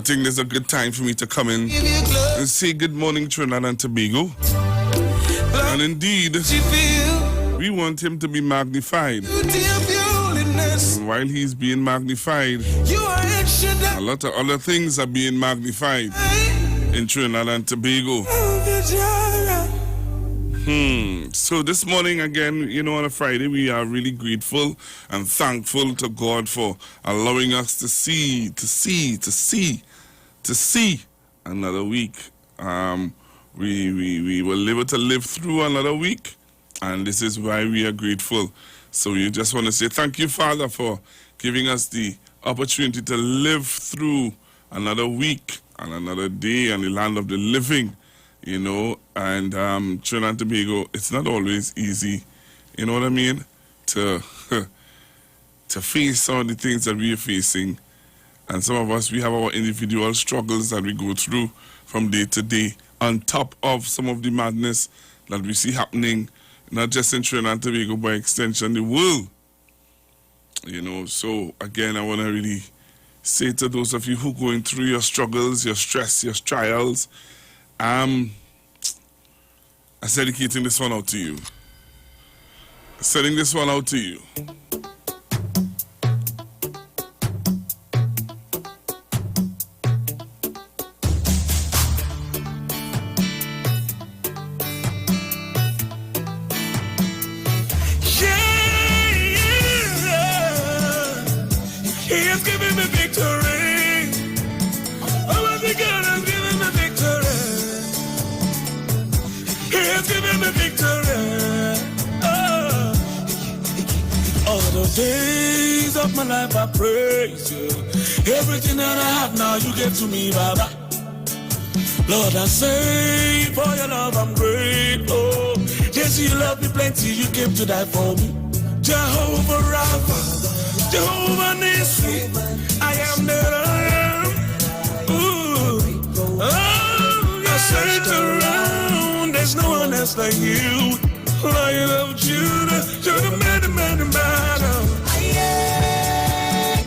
think there's a good time for me to come in and say good morning, Trinidad and Tobago. And indeed, we want him to be magnified. And while he's being magnified, a lot of other things are being magnified in Trinidad and Tobago. So this morning again, on a Friday, we are really grateful and thankful to God for allowing us to see another week. We were able to live through another week, and this is why we are grateful. So we just want to say thank you, Father, for giving us the opportunity to live through another week and another day in the land of the living. And Trinidad and Tobago, it's not always easy, you know what I mean, to face some of the things that we are facing. And some of us, we have our individual struggles that we go through from day to day, on top of some of the madness that we see happening, not just in Trinidad and Tobago, by extension, the world. So again, I want to really say to those of you who are going through your struggles, your stress, your trials, I'm dedicating this one out to you. Sending this one out to you. He has given me victory. Oh, my God has given me victory. He has given me victory. All the days of my life I praise you. Everything that I have now you give to me, Baba. Lord, I say for your love I'm grateful. Yes, you love me plenty, you came to die for me. Jehovah Rapha, Jehovah Nissi, I am that I am. Ooh, I searched around, there's no one else like you. Lion of Judah, you're the man.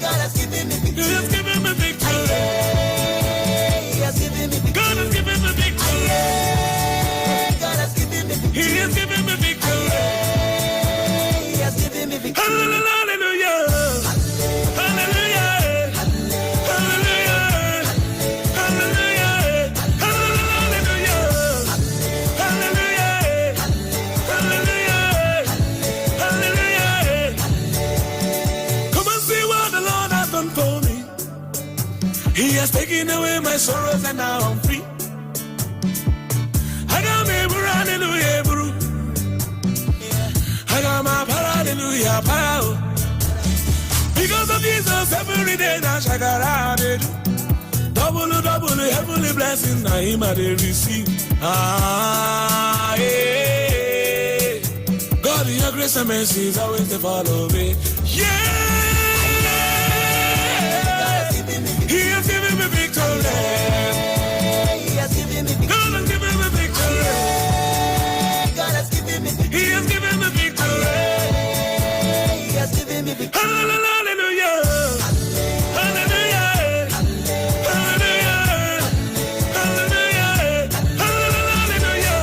God has given me victory. He has given me victory. God has given me victory. God has given me victory. He has given me victory. He has given me victory. Hallelujah. Hallelujah. Hallelujah. Hallelujah. He has taken away my sorrows and now I'm free. I got me hallelujah, bro. I got my hallelujah, power. Because of Jesus, every day now I got it. Double heavenly blessings now him I receive. Yeah. God, your grace and mercy is always to follow me. Yeah. He has given me victory. He has given me victory. God has given me victory. God has given me victory. He has given me victory. He has given me victory. Hallelujah. Hallelujah. Hallelujah. Hallelujah. Hallelujah. Hallelujah.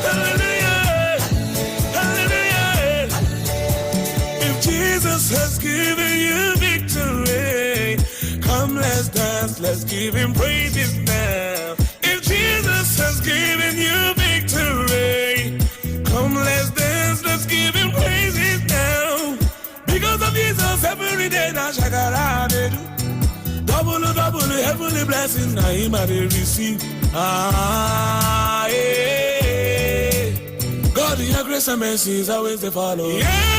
Hallelujah. Hallelujah. If Jesus has given you victory, come let's dance, let's give him praises now. If Jesus has given you victory, come let's dance, let's give him praises now. Because of Jesus, every day now shakara they do. Double heavenly blessings now him I receive. Yeah. God, your grace and mercy is always to follow. Yeah.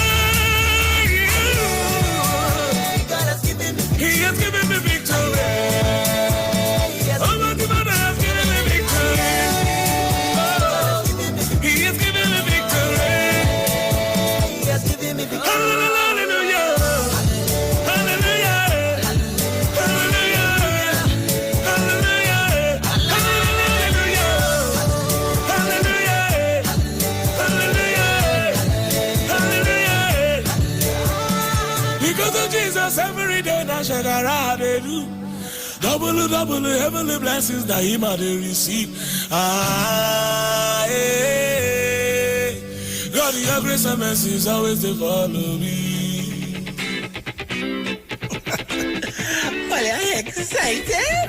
He has given me victory. Oh, my God has given me victory. Oh, he has given me victory. He has given me victory. Hallelujah. Hallelujah. Hallelujah. Hallelujah. Hallelujah. Hallelujah. Hallelujah. Because of Jesus, every day na shagara they do. Double heavenly blessings that him a they receive. Hey. God, your grace and mercy is always to follow me. Well, you're excited?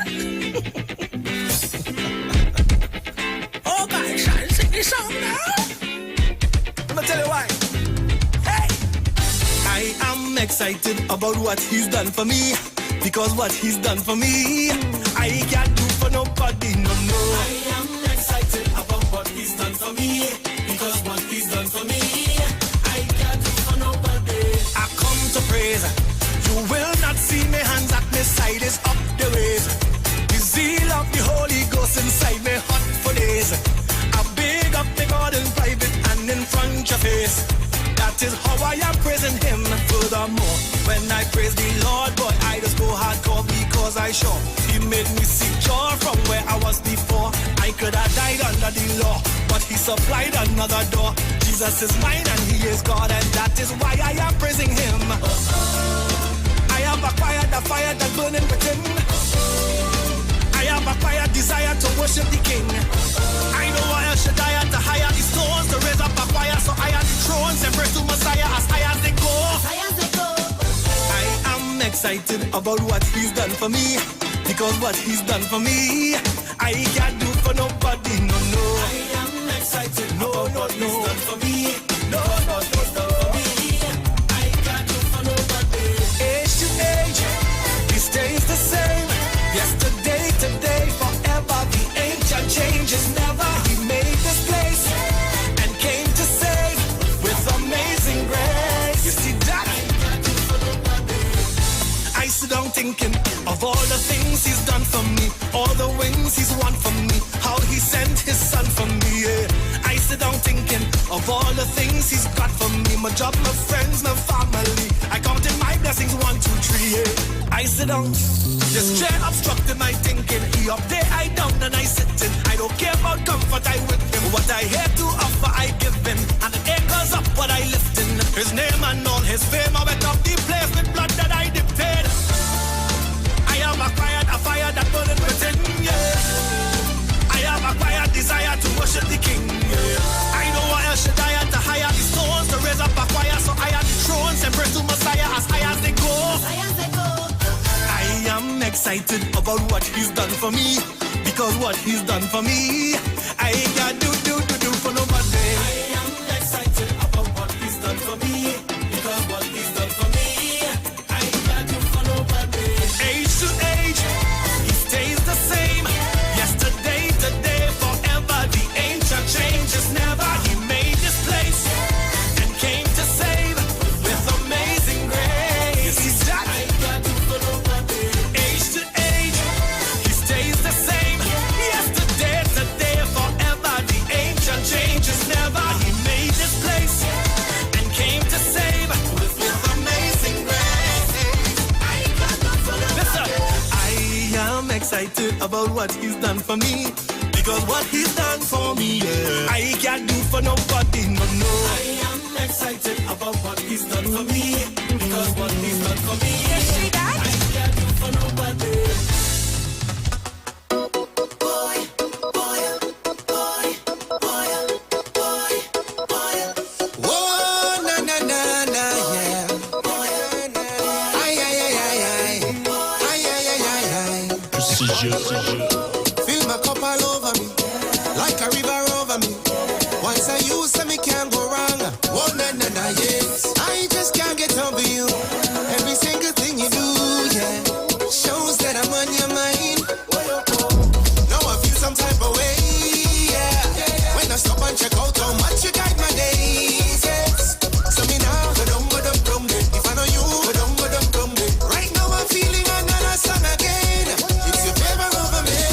Oh gosh, I'll sing this song now. I'm gonna tell you why. Hey! I am excited about what he's done for me. Because what he's done for me, I can't do for nobody, no. I am excited about what he's done for me. Because what he's done for me, I can't do for nobody. I come to praise. You will not see me hands at my side is up the ways. The zeal of the Holy Ghost inside me hot for days. I big up the God in private and in front your face. That is how I am praising him. Furthermore, when I praise the Lord, boy, I just go hardcore because I sure he made me secure from where I was before. I could have died under the law, but he supplied another door. Jesus is mine and he is God, and that is why I am praising him. I have acquired the fire that burning within. I have acquired desire to worship the King. I know I should die to higher the stones to raise up a fire, so I am the thrones and praise to Messiah as high as they go. I am excited about what he's done for me, because what he's done for me, I can't do for nobody, no. I am excited about what he's done for me, no. For me, I can't do for nobody. Age to age, he stays the same. Yesterday, today, forever, the ancient changes never. He made this place and came to save with amazing grace. You see that? I sit down thinking of all the things he's done for me, all the wins he's won for me, how he sent his son for me. Yeah. I sit down thinking of all the things he's got for me, my job, my friends, my family. I counted my blessings 1, 2, 3. Yeah. I sit down, just chair obstructing my thinking. He up there, I down, and I sitting. I don't care about comfort, I with him. What I here to offer, I give him. And the air goes up, what I lifting. His name and all his fame, I went up the place with blood that I dipped in. I have acquired a fire that burning within, yeah. I have acquired desire to worship the King, yeah. I know I should die to higher the stones to raise up a fire, so I have the thrones and praise to Messiah as high as they go. I am excited about what he's done for me, because what he's done for me, I can't do for nobody. I am excited about what he's done for me, because what he's done for me, I can't do for nobody. Age to age, he stays the same. Yesterday, today, forever, the ancient changes never. He made this place and came to save with amazing grace. You see that? I can't do for nobody. Age to age, he stays the same. Yesterday, today, forever, the ancient changes never. He made this place and came to save with amazing grace. I can't do for nobody. Listen, I am excited about what he's done for me, because what he's done for me, yeah, I can't do for nobody, no. I am excited about what he's done for me, because what he's done for me, I can't do for nobody. Whoa, na na na na, yeah. Ay ay ay ay ay, ay ay ay ay ay. Fill my cup all over me, like a river over me. Once I use them, it can't go wrong. Whoa, na na na, yes. I just can't get over you. Every single thing you do, yeah, shows that I'm on your mind. Now I feel some type of way, yeah. When I stop and check out how much you guide my days, yes. So me now, go dum it. If I know you, go dum it. Right now I'm feeling another song again. It's your favor over me.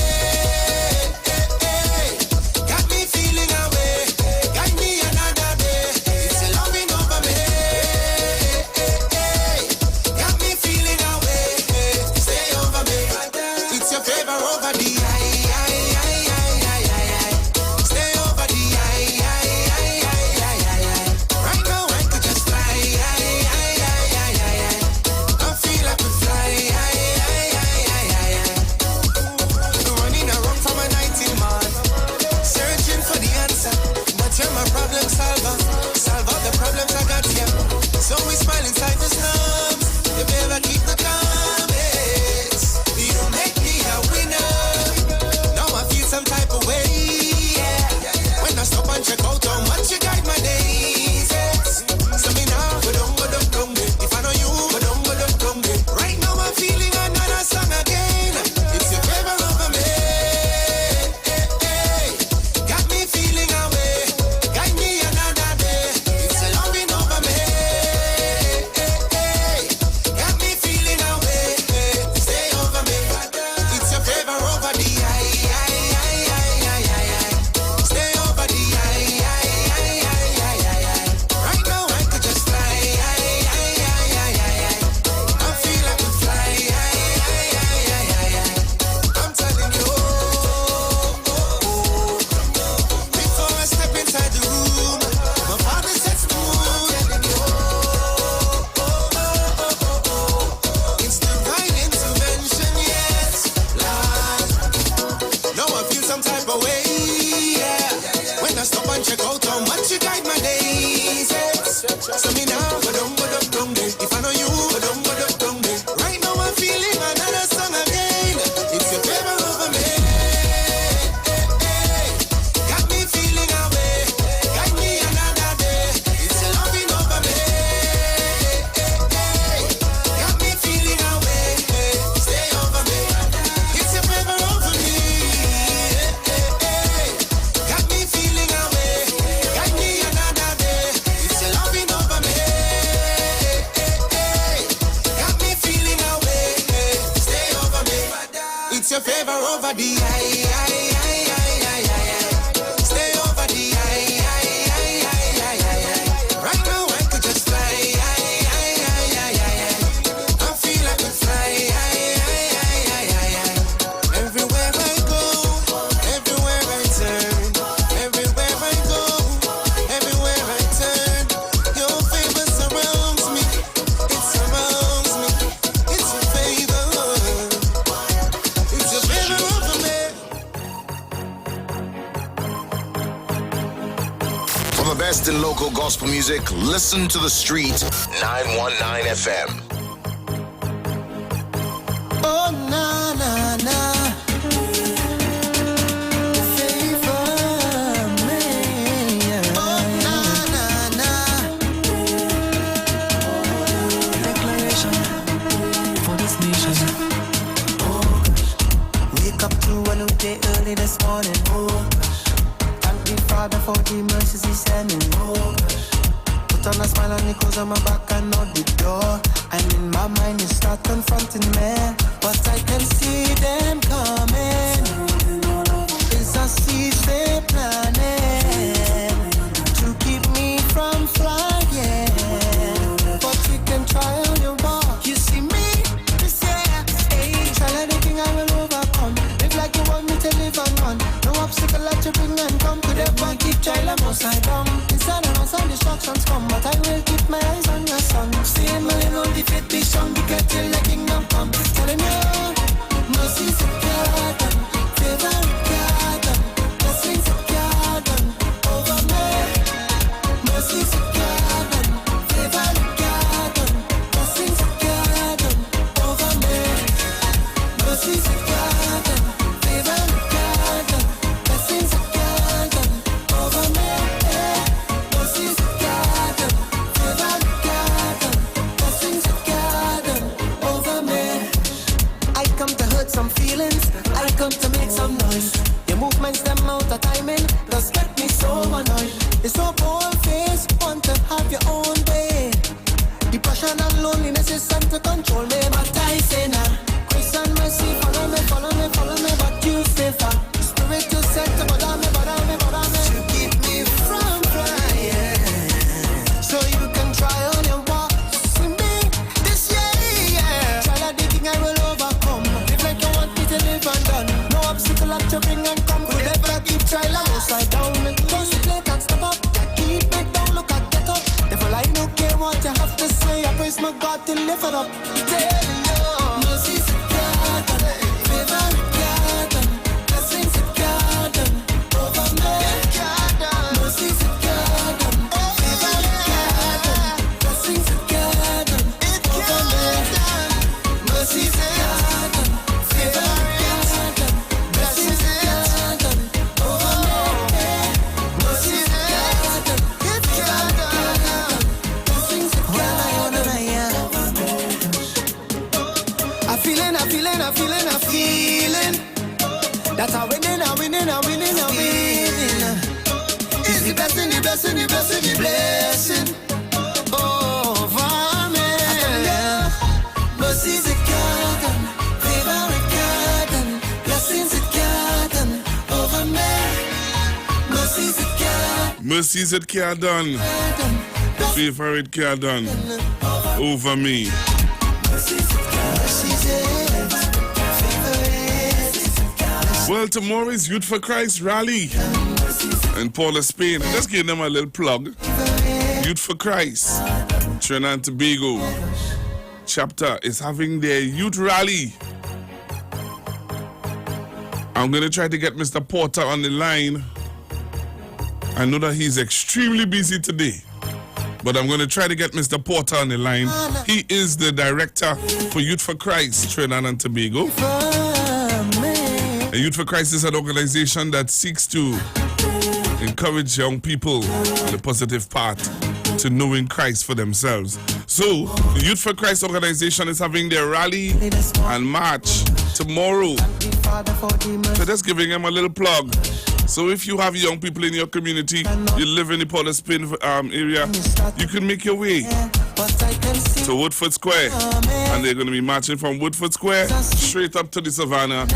So me now, go down there. If I know you, go down there. Right now I'm feeling another song again. It's your favor over me. Got me feeling away. Got me another day. It's your loving over me. Got me feeling away. Stay over me. It's your favor over me. Got me feeling away. Got me another day. It's your loving over me. Got me feeling away. Stay over me. It's your favor over the Stay over the Right now I could just fly. I feel I could fly. Everywhere I go, everywhere I turn, everywhere I go, everywhere I turn, your favor surrounds me. It surrounds me. It's your favor. It's your favor over me. For the best in local gospel music, listen to the Street 919 FM. Oh na na na, favor me. Oh na na na, Declaration for this nation. Wake up to a new day early this morning. Thank the Father for the mercies He's sending. Put on a smile and it goes on my back and out the door. And in my mind you start confronting me, but I can see them coming. It's a seed they planning to keep me from flying. But you can try on your walk. You see me this year, try anything I will overcome. Live like you want me to live and run. No obstacle that you bring and come. Could ever keep child I'm upside down. Inside and outside distractions come, but I will keep my eyes on your son. Stay my little defeat be strong because till the kingdom come. Telling you, mercy's a garden, favor a garden, blessings a garden over me. Mercy's a garden, favor a garden, blessings a garden over me. Mercy's a garden, favor a garden, blessings a garden over me. Mercy's a garden, favor a garden, blessings a garden over me. I come to hurt some feelings, I come to make some noise. Your movements, them out of timing, does get me so annoyed. It's so bold face, want to have your own way. Depression and loneliness is sent to control me, but I say nah. Grace and mercy, follow me, follow me, follow me, but you favor. Spirit to set to bother me, bother me, bother me. To keep me from flying, so you can try on your walk. See me this year, yeah. Try that digging, I will overcome. Live like you want me to live and done. No obstacle that you bring and come. Could ever keep trying upside down. Don't sit late and step up. Keep me down, look at get up. Therefore I don't care what you have to say. I praise my God to lift it up. Telling you, mercy's a garden, favor a garden, blessings a garden over me. Mercy's a garden, favor a garden, blessings a garden over me. Mercy's a garden, favor a garden, blessings a garden over me. Mercy's a garden, favor a garden, blessings a garden. feeling that I'm winning. It's the blessing, the blessing over me. Mercy's a garden, favor a garden, blessings a garden over me. Mercy's a garden, Mercy's a garden, favor a garden over me. Well, tomorrow is Youth for Christ rally in Port of Spain. Just give them a little plug. Youth for Christ, Trinidad and Tobago chapter is having their youth rally. I'm going to try to get Mr. Porter on the line. I know that he's extremely busy today. But I'm going to try to get Mr. Porter on the line. He is the director for Youth for Christ, Trinidad and Tobago. Youth for Christ is an organization that seeks to encourage young people on the positive path to knowing Christ for themselves. So, the Youth for Christ organization is having their rally and march tomorrow. So just giving them a little plug. So if you have young people in your community, you live in the Port of Spain area, you can make your way to Woodford Square. And they're going to be marching from Woodford Square straight up to the Savannah,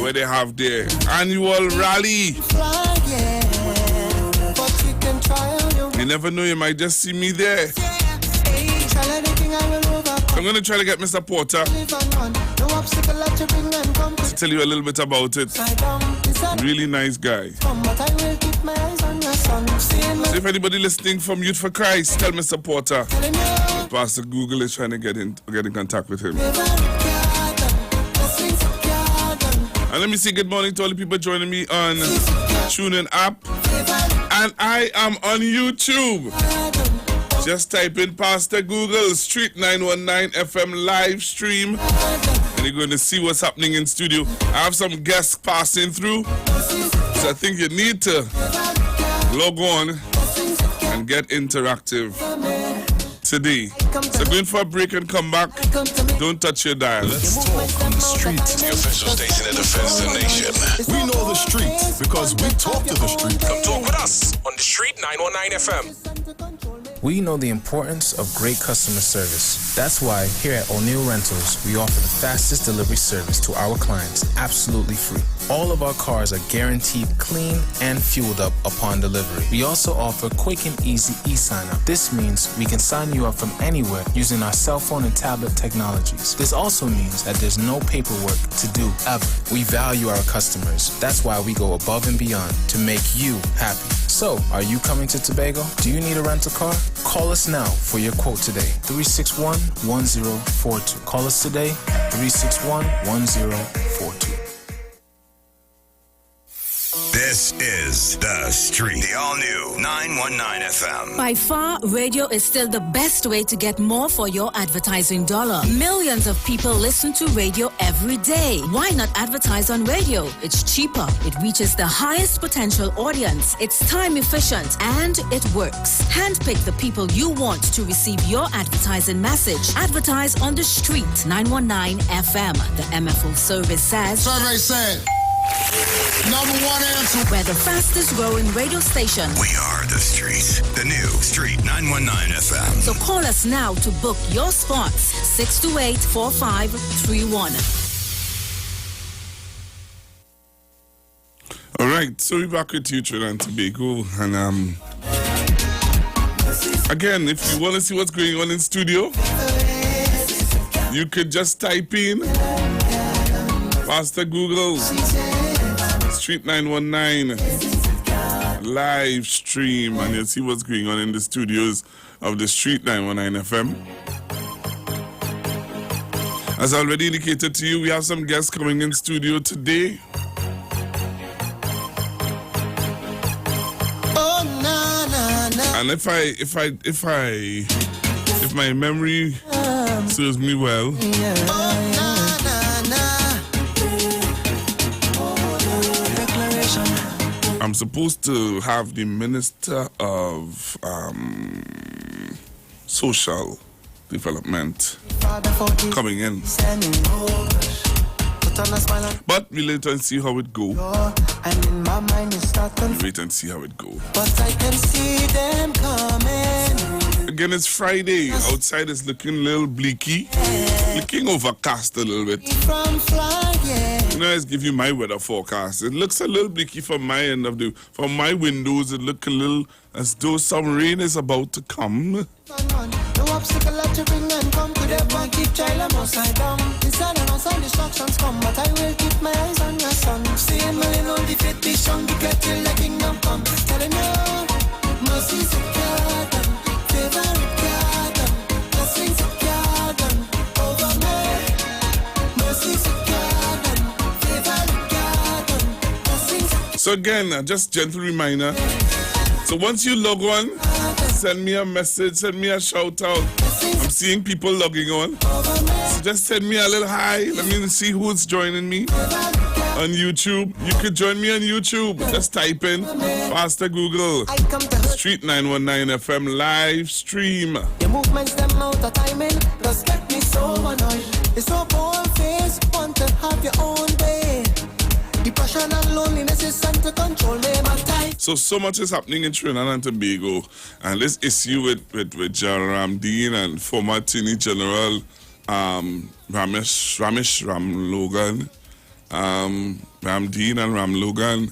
where they have their annual rally. You never know, you might just see me there. I'm going to try to get Mr. Porter to tell you a little bit about it. Really nice guy. So if anybody listening from Youth for Christ, tell Mr. Porter Pastor Google is trying to get in contact with him. And let me say good morning to all the people joining me on TuneIn app. And I am on YouTube. Just type in PastorGoogle Street919fm live stream, and you're going to see what's happening in studio. I have some guests passing through, so I think you need to log on and get interactive today. So going for a break and come back. Don't touch your dial. Let's talk on the street. The official station that defends the nation. We know the street because we talk to the street. Come talk with us on the Street 919 FM. We know the importance of great customer service. That's why here at O'Neill Rentals, we offer the fastest delivery service to our clients, absolutely free. All of our cars are guaranteed clean and fueled up upon delivery. We also offer quick and easy e-sign-up. This means we can sign you up from anywhere using our cell phone and tablet technologies. This also means that there's no paperwork to do ever. We value our customers. That's why we go above and beyond to make you happy. So, are you coming to Tobago? Do you need a rental car? Call us now for your quote today. 361-1042. Call us today, 361-1042. This is The Street, the all-new 919 FM. By far, radio is still the best way to get more for your advertising dollar. Millions of people listen to radio every day. Why not advertise on radio? It's cheaper. It reaches the highest potential audience. It's time efficient and it works. Handpick the people you want to receive your advertising message. Advertise on the Street 919 FM. The MFO service says. Survey said. Number one answer. We're the fastest growing radio station. We are The Street, the new Street 919 FM. So call us now to book your spots. 628-4531. All right, so we're back with you, Trinidad and Tobago. And again, if you want to see what's going on in studio, you could just type in PastorGoogle Street 919 live stream, and you'll see what's going on in the studios of the Street 919 FM. As I already indicated to you, we have some guests coming in studio today. And if my memory serves me well, I'm supposed to have the Minister of Social Development coming in. But we later and see how it go. Wait and see how it go. But I can see them coming. Again, it's Friday. Outside is looking a little bleaky. Looking overcast a little bit. You know, I just give you my weather forecast. It looks a little bleaky from my end of from my windows. It looks a little as though some rain is about to come. No obstacle that you bring and come to them and keep child and upside down. Inside and outside distractions come, but I will keep my eyes on your son. Seeing my little defeat be shown, because till the kingdom come. Telling you, mercy's a garden, favorite garden, blessings a garden over me. Mercy's a garden, favorite garden, blessings a garden. So again, just gentle reminder. So once you log on, send me a message, send me a shout out. I'm seeing people logging on. So just send me a little hi. Let me see who's joining me on YouTube. You could join me on YouTube. Just type in PastorGoogle Street919fm live stream. Your movements, them out of timing, just get me so annoyed. It's so bold face, want to have your own way. Depression and loneliness is sent to control me, my type. So much is happening in Trinidad and Tobago, and this issue with General Ramdeen and former Attorney General Ram Logan, Ramdeen and Ram Logan,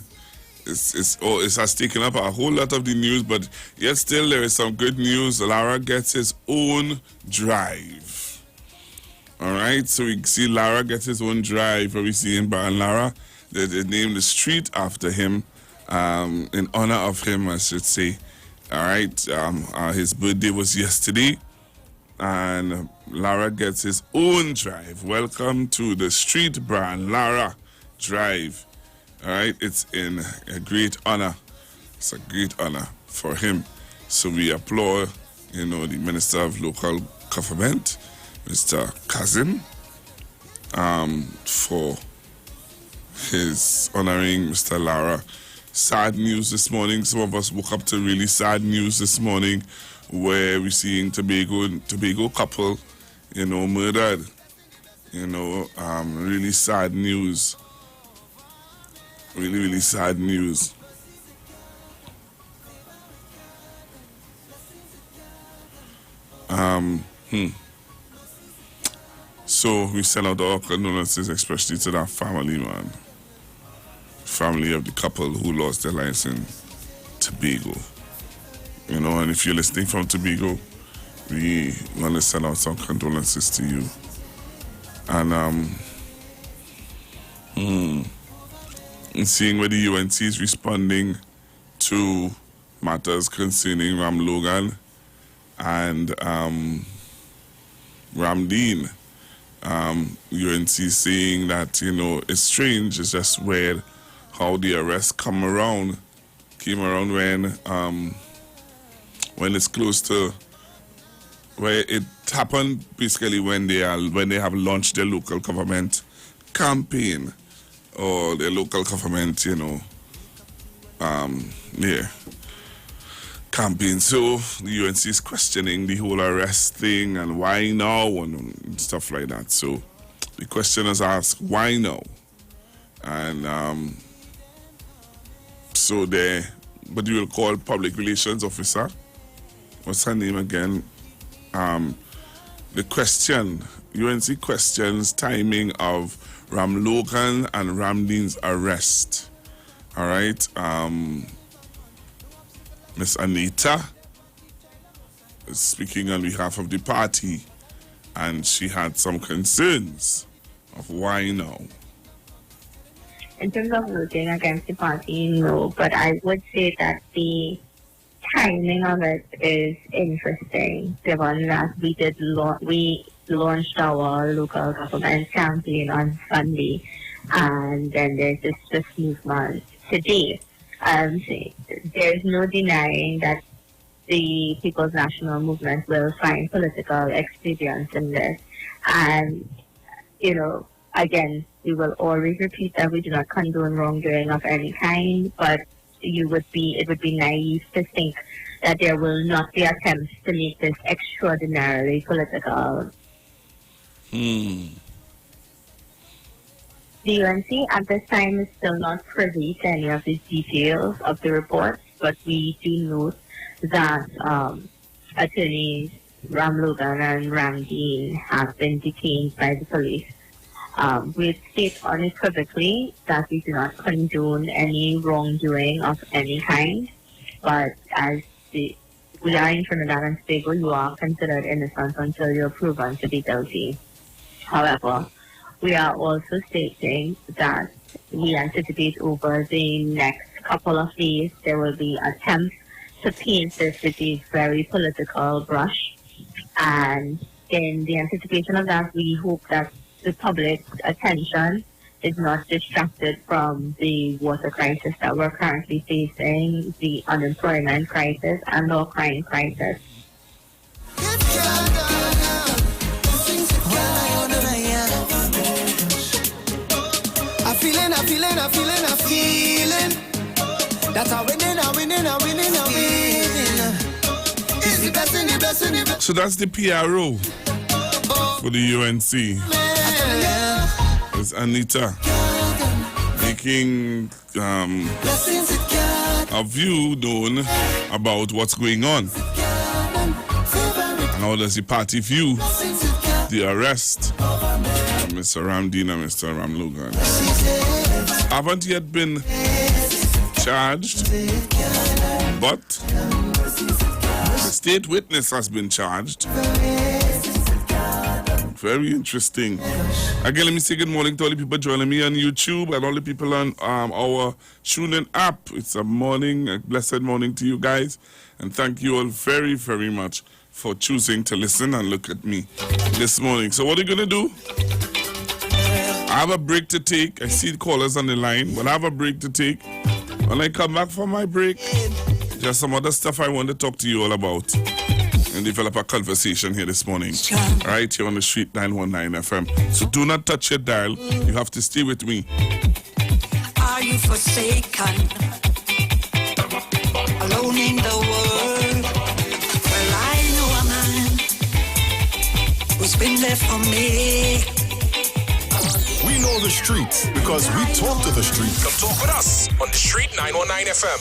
it has taken up a whole lot of the news, but yet still there is some good news. Lara gets his own drive. All right, so we see Lara gets his own drive. Where we see in Baron Lara, they named the street after him, in honor of him, I should say. All right, his birthday was yesterday, and Lara gets his own drive. Welcome to the street, Baron Lara Drive. All right, it's in a great honor. It's a great honor for him. So we applaud, the Minister of Local Government, Mr. Kazim, for his honoring Mr. Lara. Sad news this morning. Some of us woke up to really sad news this morning, where we're seeing Tobago couple, murdered. Really sad news. Really, really sad news. So we send out our condolences, especially to that family, man. Family of the couple who lost their lives in Tobago. And if you're listening from Tobago, we want to send out some condolences to you. And seeing where the UNC is responding to matters concerning Ram Logan and Ramdeen. UNC saying that, it's strange, it's just weird how the arrest came around when it's close to where it happened, basically when they have launched their local government campaign, or their local government, campaign. So the UNC is questioning the whole arrest thing and why now and stuff like that. So the questioners ask, why now? And but you will call public relations officer. What's her name again? The question, UNC questions timing of Ram Logan and Ramdeen's arrest. All right. Miss Anita is speaking on behalf of the party, and she had some concerns of why now. In terms of voting against the party, no, but I would say that the timing of it is interesting, given that we launched our local government campaign on Sunday, and then there's this movement today. There's no denying that the People's National Movement will find political expedience in this. And, again, we will always repeat that we do not condone wrongdoing of any kind, but it would be naive to think that there will not be attempts to make this extraordinarily political. The UNC at this time is still not privy to any of the details of the reports, but we do note that attorneys Ram Logan and Ramdeen have been detained by the police. We state unequivocally that we do not condone any wrongdoing of any kind, but as we are in Trinidad and Tobago, you are considered innocent until you're proven to be guilty. However, we are also stating that we anticipate over the next couple of days there will be attempts to paint this with a very political brush. And in the anticipation of that, we hope that the public attention is not distracted from the water crisis that we're currently facing, the unemployment crisis, and the crime crisis. I'm feeling that I'm winning. It's the best in the best in the best. So that's the PRO for the UNC. It's Anita making a view known about what's going on. And how does the party view the arrest of Mr. Ramdeen and Mr. Ram Logan? Haven't yet been charged, but the state witness has been charged. Very interesting. Again, let me say good morning to all the people joining me on YouTube and all the people on our TuneIn app. It's a blessed morning to you guys. And thank you all very, very much for choosing to listen and look at me this morning. So what are you going to do? I have a break to take. I see the callers on the line, but I have a break to take. When I come back from my break, there's some other stuff I want to talk to you all about and develop a conversation here this morning, right here on the Street 919 FM. So do not touch your dial. You have to stay with me. Are you forsaken? Alone in the world? Well, I know a man who's been there for me. We know the streets because we talk to the streets. Come talk with us on the Street 919 FM.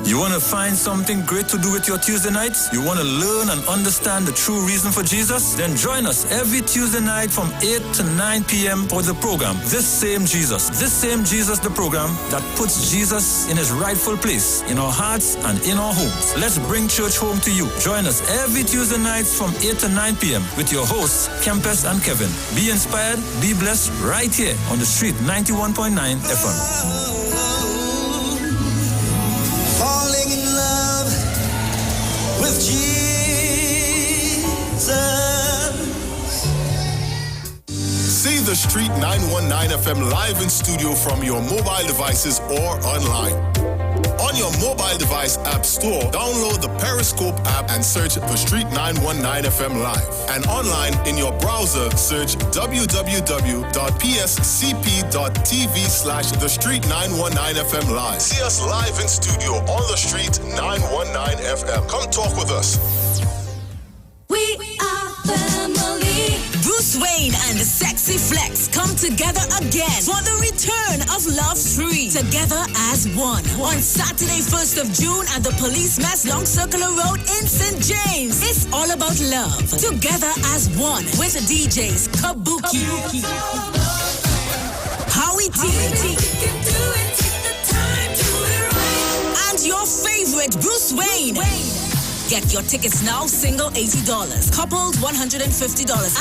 You want to find something great to do with your Tuesday nights? You want to learn and understand the true reason for Jesus? Then join us every Tuesday night from 8 to 9 p.m. for the program, This Same Jesus, the program that puts Jesus in his rightful place in our hearts and in our homes. Let's bring church home to you. Join us every Tuesday nights from 8 to 9 p.m. with your hosts, Kempes and Kevin. Be inspired, be blessed right here on the Street 91.9 FM. Falling in love with Jesus. See the Street 919 FM live in studio from your mobile devices or online. On your mobile device app store, download the Periscope app and search the Street 919 FM live. And online in your browser, search www.pscp.tv/the Street 919 FM live. See us live in studio on the Street 919 FM. Come talk with us. We are family. Bruce Wayne and the Sexy Flex come together again for the return of Love 3, Together as One, on Saturday, 1st of June at the Police Mess Long Circular Road in St. James. It's all about love, together as one, with DJs Kabuki, Howie T, and your favorite Bruce Wayne. Get your tickets now, single $80, coupled $150,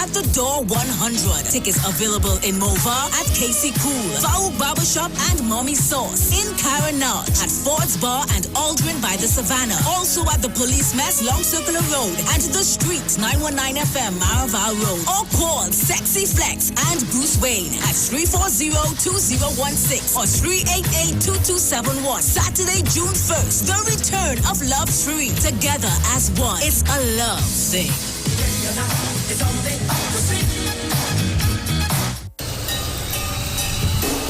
at the door $100. Tickets available in Mova, at KC Cool, Fauk Barbershop, and Mommy Sauce. In Caranage, at Ford's Bar and Aldrin by the Savannah. Also at the Police Mess Long Circular Road and the Street 919 FM Maraval Road. Or call Sexy Flex and Bruce Wayne at 340-2016 or 388-2271. Saturday, June 1st, the return of Love 3, Together as One. It's a love thing.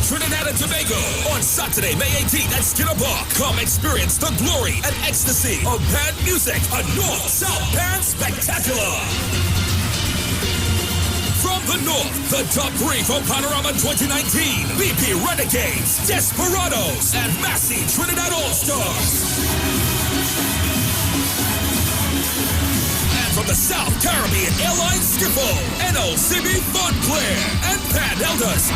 Trinidad and Tobago on Saturday, May 18th at Skinner Park. Come experience the glory and ecstasy of band music, a North-South band spectacular. From the North, the top three from Panorama 2019, BP Renegades, Desperados, and Massey Trinidad All-Stars. From the South Caribbean Airlines Skiffle, NOCB Montclair, and Pan Elders.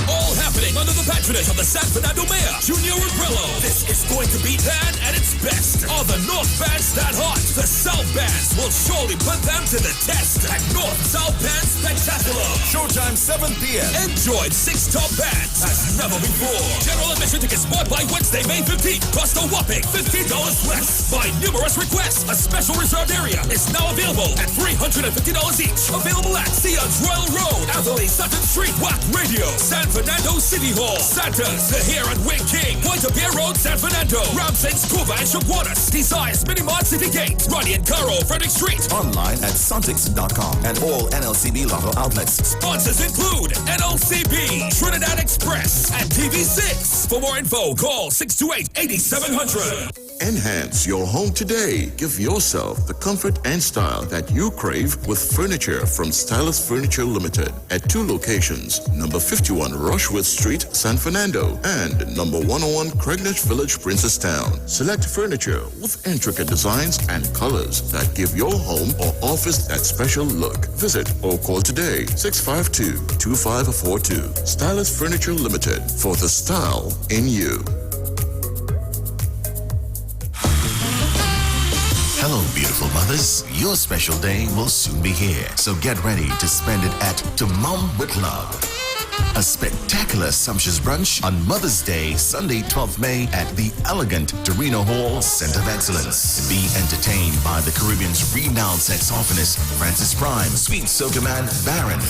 All happening Presenting under the patronage of the San Fernando Mayor, Junior Umbrello. This is going to be Pan at its best. Are the North bands that hot? The South bands will surely put them to the test at North South Band Spectacular. Showtime 7 p.m. Enjoy 6 top bands as never before. General admission tickets bought by Wednesday, May 15th. Cost a whopping $15 less. By numerous requests, a special reserved area is now available at $350 each. Available at Sion's Royal Road, Atherley Sutton Street, WAC Radio, San Fernando City Hall, Santa's, The Hair and Wig King, Point of Beer Road, San Fernando, Ramsey, Scuba and Shagwanas, Desires, Minimart City Gate, Rodney and Caro, Frederick Street. Online at Suntix.com and all NLCB Lotto outlets. Sponsors include NLCB, Trinidad Express, and TV6. For more info, call 628-8700. Enhance your home today. Give yourself the comfort and style that you crave with furniture from Stylus Furniture Limited at 2 locations, number 51 Rushworth Street, San Fernando, and number 101 Craignash Village, Princestown. Select furniture with intricate designs and colors that give your home or office that special look. Visit or call today, 652-2542. Stylus Furniture Limited, for the style in you. Hello, beautiful mothers. Your special day will soon be here, so get ready to spend it at To Mom with Love. A spectacular sumptuous brunch on Mother's Day, Sunday, 12th May at the elegant Torino Hall Center of Excellence. Be entertained by the Caribbean's renowned saxophonist Francis Prime, sweet soca man Baron,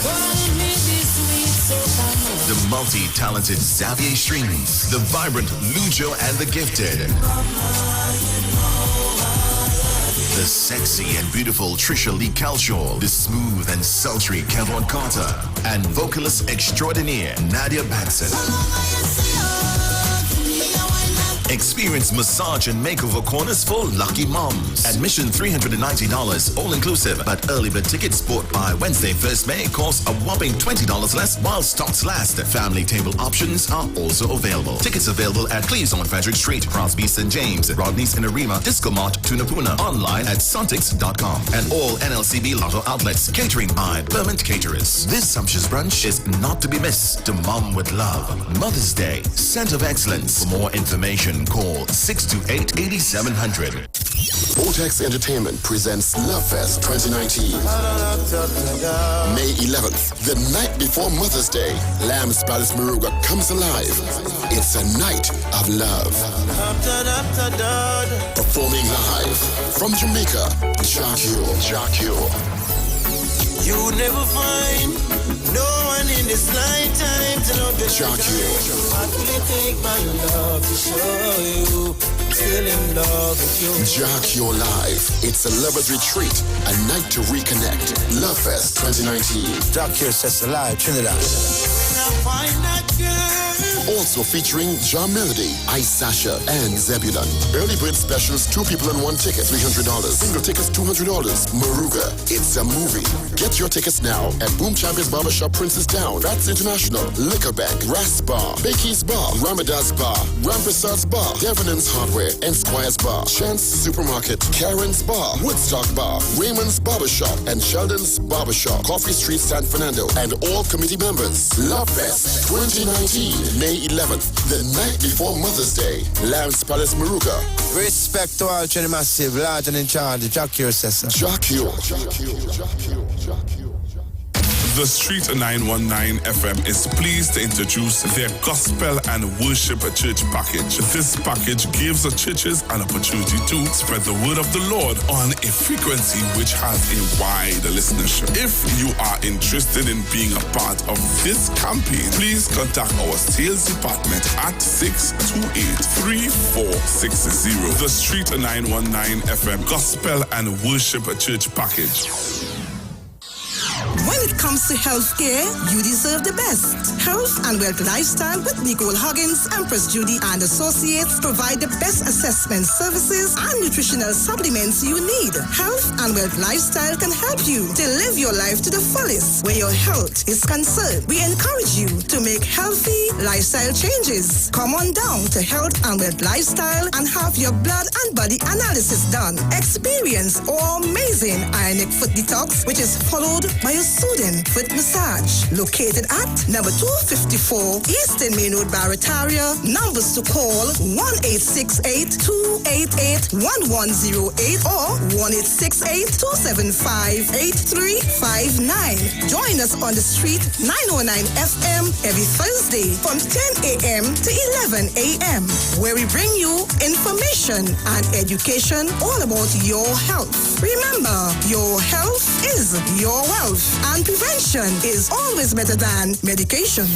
the multi-talented Xavier Strings, the vibrant Lujo and the Gifted, the sexy and beautiful Trisha Lee Calshaw, the smooth and sultry Kevon Carter, and vocalist extraordinaire Nadia Batson. Experience massage and makeover corners for lucky moms. Admission $390, all inclusive, but early bird tickets bought by Wednesday, 1st May cost a whopping $20 less while stocks last. Family table options are also available. Tickets available at Cleves on Frederick Street, Crosby St. James, Rodney's in Arima, Disco Mart, Tunapuna. Online at Suntix.com and all NLCB Lotto outlets. Catering by Permanent Caterers. This sumptuous brunch is not to be missed. To Mom with Love. Mother's Day, Center of Excellence. For more information, call 628-8700. Vortex Entertainment presents Love Fest 2019. May 11th, the night before Mother's Day, Lamb's Palace Moruga comes alive. It's a night of love. Performing live from Jamaica, Jacques. You never find no one in this lifetime to know the Jacques. What will it take my love to show you? Still in love with you. Jacques Live. It's a lover's retreat, a night to reconnect. Love Fest 2019. Jacques says alive, Trinidad. Also featuring John Melody, Ice Sasha, and Zebulon. Early bird specials, 2 people and 1 ticket, $300. Single tickets, $200. Maruga, it's a movie. Get your tickets now at Boom Champions Barbershop, Princess Down, Rats International, Liquor Bank, Ras Bar, Bakey's Bar, Ramadas Bar, Ramprasad's Bar, Devanan's Hardware, and Squire's Bar, Chance Supermarket, Karen's Bar, Woodstock Bar, Raymond's Barbershop, and Sheldon's Barbershop, Coffee Street, San Fernando, and all committee members. Love Fest 2019, May 11th, the night before Mother's Day. Lamb's Palace Moruga. Respect to all Trinity Massive, large and in charge, Jacques says so. Jacques. The Street 919 FM is pleased to introduce their Gospel and Worship Church package. This package gives the churches an opportunity to spread the word of the Lord on a frequency which has a wide listenership. If you are interested in being a part of this campaign, please contact our sales department at 628-3460. The Street 919 FM Gospel and Worship Church package. When it comes to healthcare, you deserve the best. Health and Wealth Lifestyle with Nicole Huggins, Empress Judy and Associates provide the best assessment services and nutritional supplements you need. Health and Wealth Lifestyle can help you to live your life to the fullest where your health is concerned. We encourage you to make healthy lifestyle changes. Come on down to Health and Wealth Lifestyle and have your blood and body analysis done. Experience our amazing ionic foot detox, which is followed by a soothing foot massage. Located at number 254 Eastern Main Road, Barataria. Numbers to call 1-868-288-1108 or 1-868-275-8359. Join us on the Street 919 FM every Thursday from 10 a.m. to 11 a.m. where we bring you information and education all about your health. Remember, your health is your wealth, and prevention is always better than medication.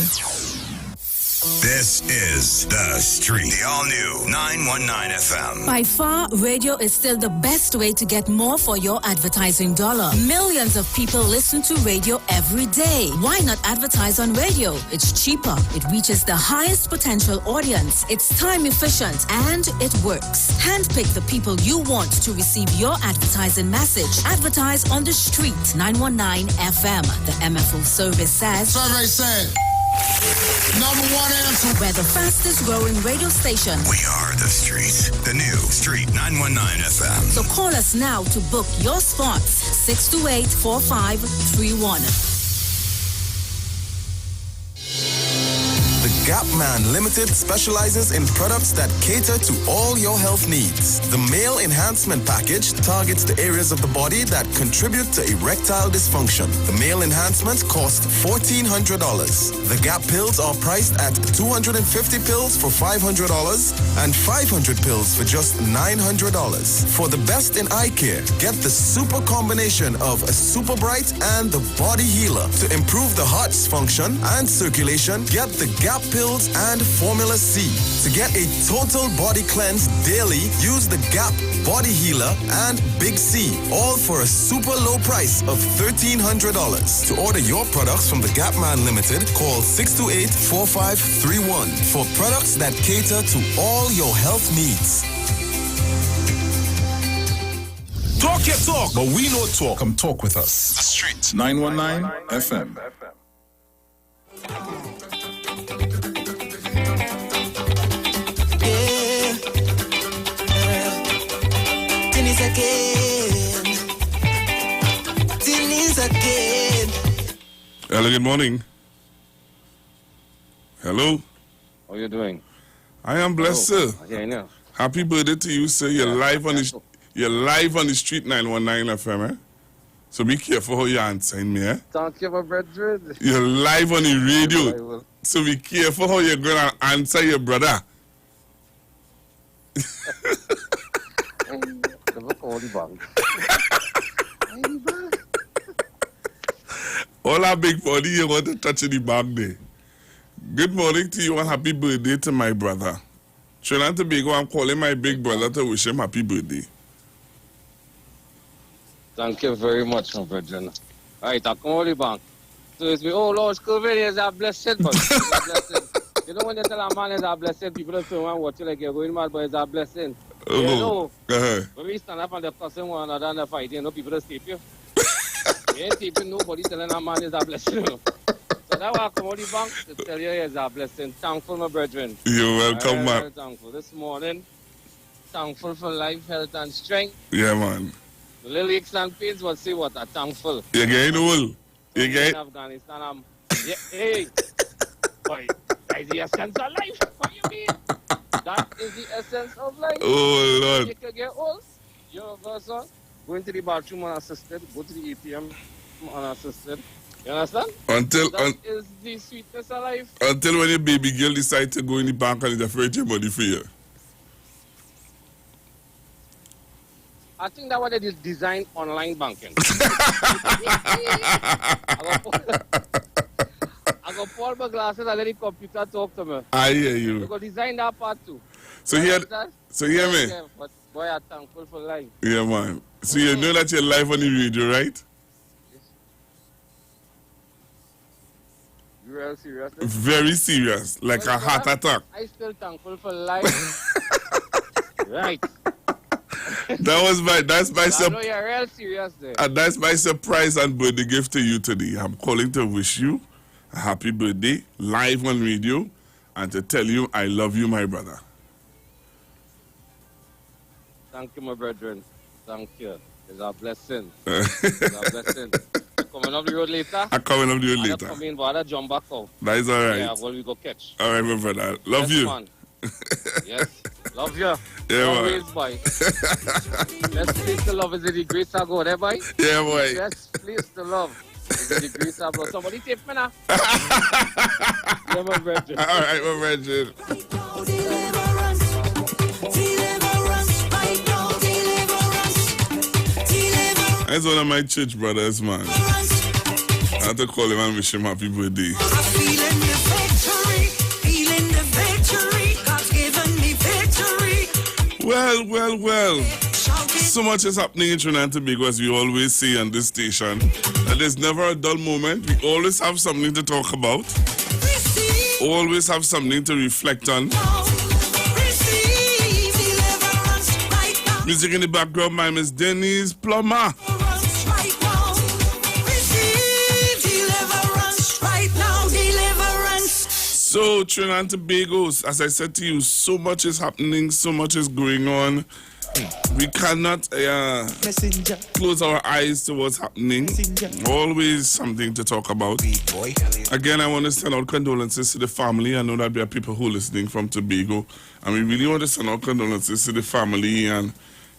This is The Street, the all-new 919 FM. By far, radio is still the best way to get more for your advertising dollar. Millions of people listen to radio every day. Why not advertise on radio? It's cheaper. It reaches the highest potential audience. It's time efficient and it works. Handpick the people you want to receive your advertising message. Advertise on The Street 919 FM. The MFO service says. Survey said. Number one answer. We're the fastest growing radio station. We are The Street, the new Street 919 FM. So call us now to book your spots. 628-4531. The Gap Man Limited specializes in products that cater to all your health needs. The Male Enhancement Package targets the areas of the body that contribute to erectile dysfunction. The Male Enhancement costs $1,400. The Gap pills are priced at 250 pills for $500 and 500 pills for just $900. For the best in eye care, get the super combination of a Super Bright and the Body Healer. To improve the heart's function and circulation, get the Gap pills and Formula C. To get a total body cleanse daily, use the Gap Body Healer and Big C, all for a super low price of $1,300. To order your products from the Gap Man Limited, call 628-4531 for products that cater to all your health needs. Talk your talk, but we know talk. Come talk with us. The Street 919 FM. Hello, good morning. Hello. How are you doing? I am blessed, sir. Yeah, I know. Happy birthday to you, sir. You're live on the Street 919 FM, eh? So be careful how you answering me, eh? Thank you, my brethren. You're live on the radio. So be careful how you're going to answer your brother. Never call the bank. All our big body, you want to touch in the back there. Good morning to you and happy birthday to my brother. Trinidad and Tobago, I'm calling my big brother to wish him happy birthday. Thank you very much, my brethren. All right, I call the bank. So it's me, oh Lord, COVID is a blessing, but it's a blessing. You know when you tell a man it's a blessing, people don't turn around watch you like you're going mad, but it's a blessing. Oh, you know, uh-huh. when we stand up and they're cussing one another and they're fighting, you know, people don't tape you. You ain't taping nobody telling a man it's a blessing. You know? So that's why I come out the bank to tell you it's a blessing. Thankful, my brethren. You're welcome, man. Thankful this morning. Thankful for life, health, and strength. Yeah, man. The little aches and pains, but see what? I'm thankful. You're getting old. You're getting... In Afghanistan, yeah, hey. Boy, that is the essence of life. What do you mean? That is the essence of life. Oh, Lord. You can get old. You're a person. Going to the bathroom unassisted. Go to the ATM unassisted. You understand? That is the sweetness of life. Until when your baby girl decide to go in the bank and it's afraid your money for you. I think that what they designed online banking. I got Paul my glasses and let the computer talk to me. I hear you. We got design that part too. So hear me. Yeah, but boy, I'm thankful for life. Yeah, man. So you know that you're live on the radio, right? You real serious? Very serious, like a heart attack. I still thankful for life. Right. That's my I know you're real serious there. And that's my surprise and birthday gift to you today. I'm calling to wish you a happy birthday, live on radio, and to tell you I love you, my brother. Thank you, my brethren. Thank you. It's a blessing. It's a blessing. coming up the road later. I'm coming up the road I'll later. come in, but I'll jump back out. That is all right. Yeah, well, we go catch. All right, my brother. Love Yes, you. Man. Yes, love you. Yeah, always, boy. Best place to love is in the grace of God, eh, boy? Yeah, boy. Best place to love is in the grace of God. Somebody take me now. Yeah, my brother. All right, my brother. That's one of my church brothers, man. I have to call him and wish him happy birthday. Well. So much is happening in Trinidad and Tobago, as we always say on this station. That there's never a dull moment. We always have something to talk about. Always have something to reflect on. Music in the background, my Miss Denise Plummer. So, Trinidad and Tobago, as I said to you, so much is happening, so much is going on. We cannot close our eyes to what's happening. Always something to talk about. Again, I want to send out condolences to the family. I know that there are people who are listening from Tobago, and we really want to send out condolences to the family and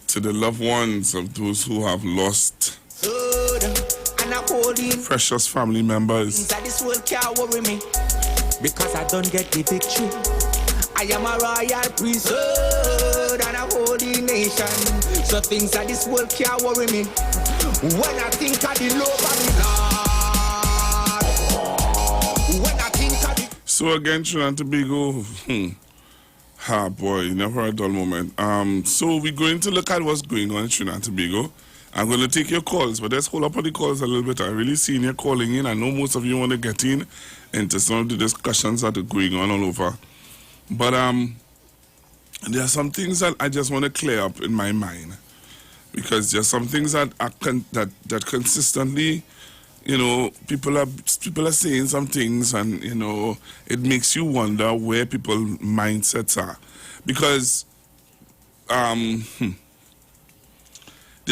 to the loved ones of those who have lost precious family members. This world can't worry me because I don't get the victory. I am a royal priesthood and a holy nation. So things that this world can't worry me. When I think of the love of the Lord. When I think of the... So again, Trinidad and Tobago, boy, never a dull moment. So we're going to look at what's going on in Trinidad and Tobago. I'm going to take your calls, but let's hold up on the calls a little bit. I really seen you calling in. I know most of you want to get in into some of the discussions that are going on all over. But there are some things that I just want to clear up in my mind, because there's some things that that consistently, you know, people are saying some things, and you know, it makes you wonder where people's mindsets are, because there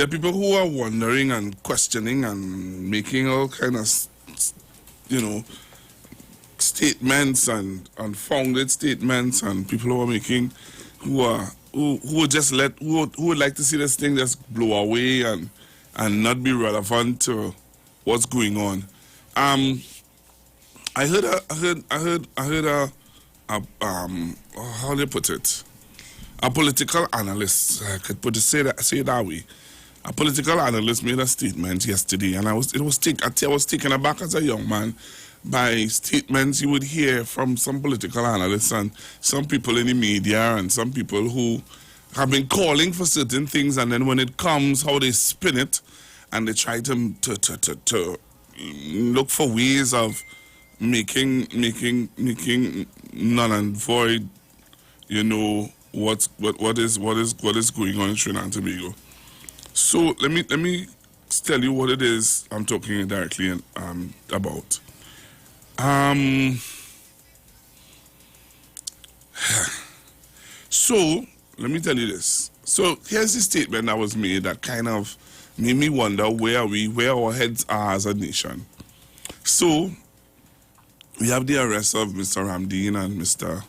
are people who are wondering and questioning and making all kind of, you know, statements and unfounded statements, and people who are making who would like to see this thing just blow away and not be relevant to what's going on. I heard how do you put it? A political analyst, I could say it that way. A political analyst made a statement yesterday, and I was taken aback as a young man by statements you would hear from some political analysts and some people in the media and some people who have been calling for certain things, and then when it comes, how they spin it, and they try to look for ways of making null and void, you know, what is going on in Trinidad and Tobago. So let me tell you what it is I'm talking directly about. So let me tell you this. So here's the statement that was made that kind of made me wonder where our heads are as a nation. So we have the arrest of Mr. Ramdeen and Mr.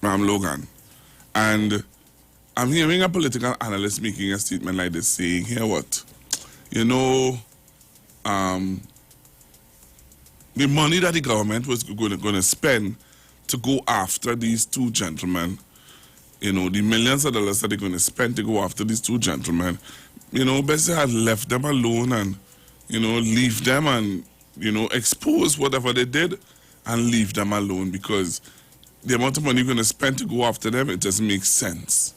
Ram Logan, and I'm hearing a political analyst making a statement like this, saying, "Here, what? You know, the money that the government was going to spend to go after these two gentlemen, you know, the millions of dollars that they're going to spend to go after these two gentlemen, you know, best they had left them alone and, you know, leave them and, you know, expose whatever they did and leave them alone, because the amount of money you're going to spend to go after them, it doesn't make sense."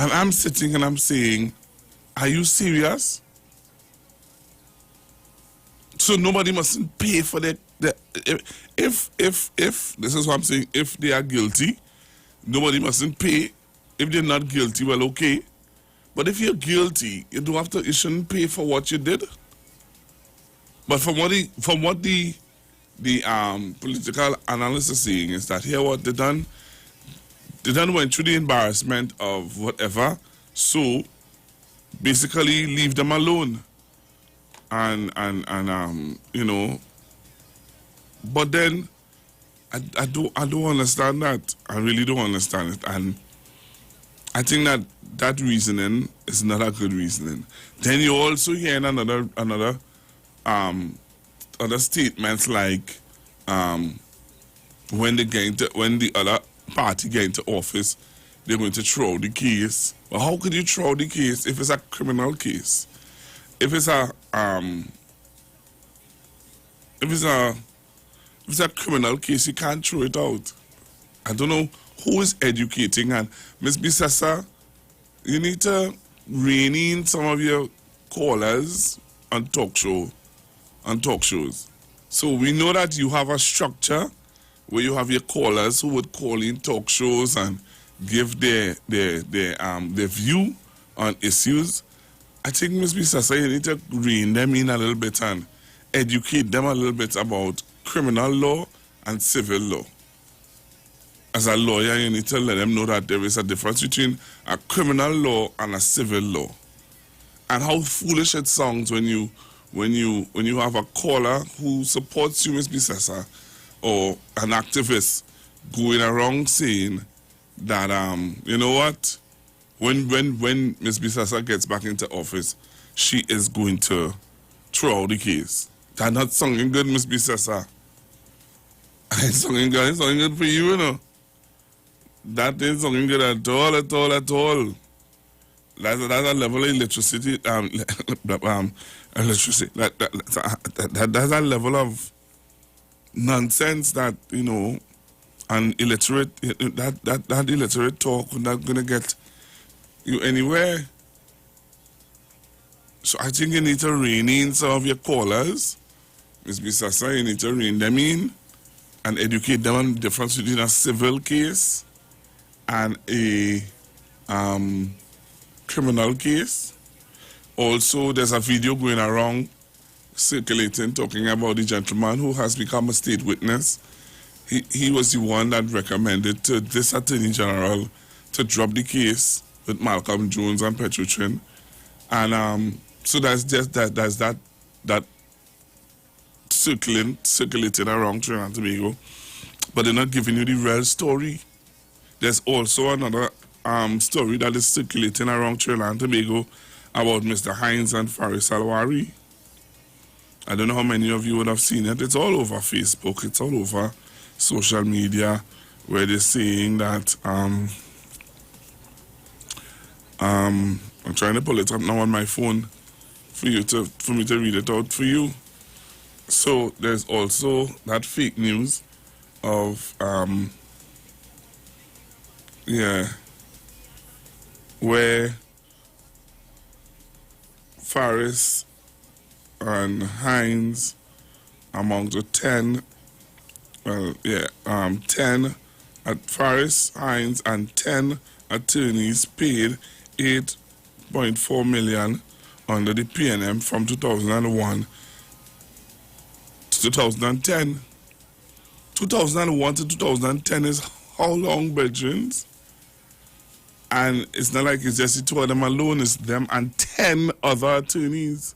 And I'm sitting and I'm saying, are you serious? So nobody mustn't pay for if this is what I'm saying, if they are guilty, nobody mustn't pay. If they're not guilty, well, okay. But if you're guilty, you shouldn't pay for what you did. But from what the political analyst is saying is that here what they done went through the embarrassment of whatever, so basically leave them alone. and you know, but then I don't understand that. I really don't understand it, and I think that reasoning is not a good reasoning. Then you also hear other statements like when the other party get into office, they're going to throw the case. Well, how could you throw the case if it's a criminal case? If it's a criminal case, you can't throw it out. I don't know who is educating, and Ms. Bisasa, you need to rein in some of your callers on talk shows. So we know that you have a structure where you have your callers who would call in talk shows and give their view on issues. I think Ms. Bisasa, you need to rein them in a little bit and educate them a little bit about criminal law and civil law. As a lawyer, you need to let them know that there is a difference between a criminal law and a civil law. And how foolish it sounds when you have a caller who supports you, Ms. Bisasa, or an activist going around saying that you know what, when Ms. Bisasa gets back into office, she is going to throw out the case. That's not sounding good, Ms. Bisasa. It's sounding good. It's sounding good for you, you know. That ain't sounding good at all. That's a level of electricity. Electricity. That's a level of nonsense that, you know, and illiterate. That illiterate talk not gonna get you anywhere. So I think you need to rein in some of your callers, Ms. Bisasa. You need to rein them in and educate them on the difference between a civil case and a criminal case. Also, there's a video going around circulating talking about the gentleman who has become a state witness. He was the one that recommended to this Attorney General to drop the case with Malcolm Jones and Petruchin. And so that's just that circulating around Trinidad and Tobago. But they're not giving you the real story. There's also another story that is circulating around Trinidad and Tobago about Mr. Hines and Faris Alwari. I don't know how many of you would have seen it. It's all over Facebook. It's all over social media where they're saying that I'm trying to pull it up now on my phone for me to read it out for you. So there's also that fake news of where Faris and Hines among the 10 at Faris, Hines and 10 attorneys paid 8.4 million under the PNM from 2001 to 2010. 2001 to 2010 is how long, brethren? And it's not like it's just the two of them alone, it's them and 10 other attorneys.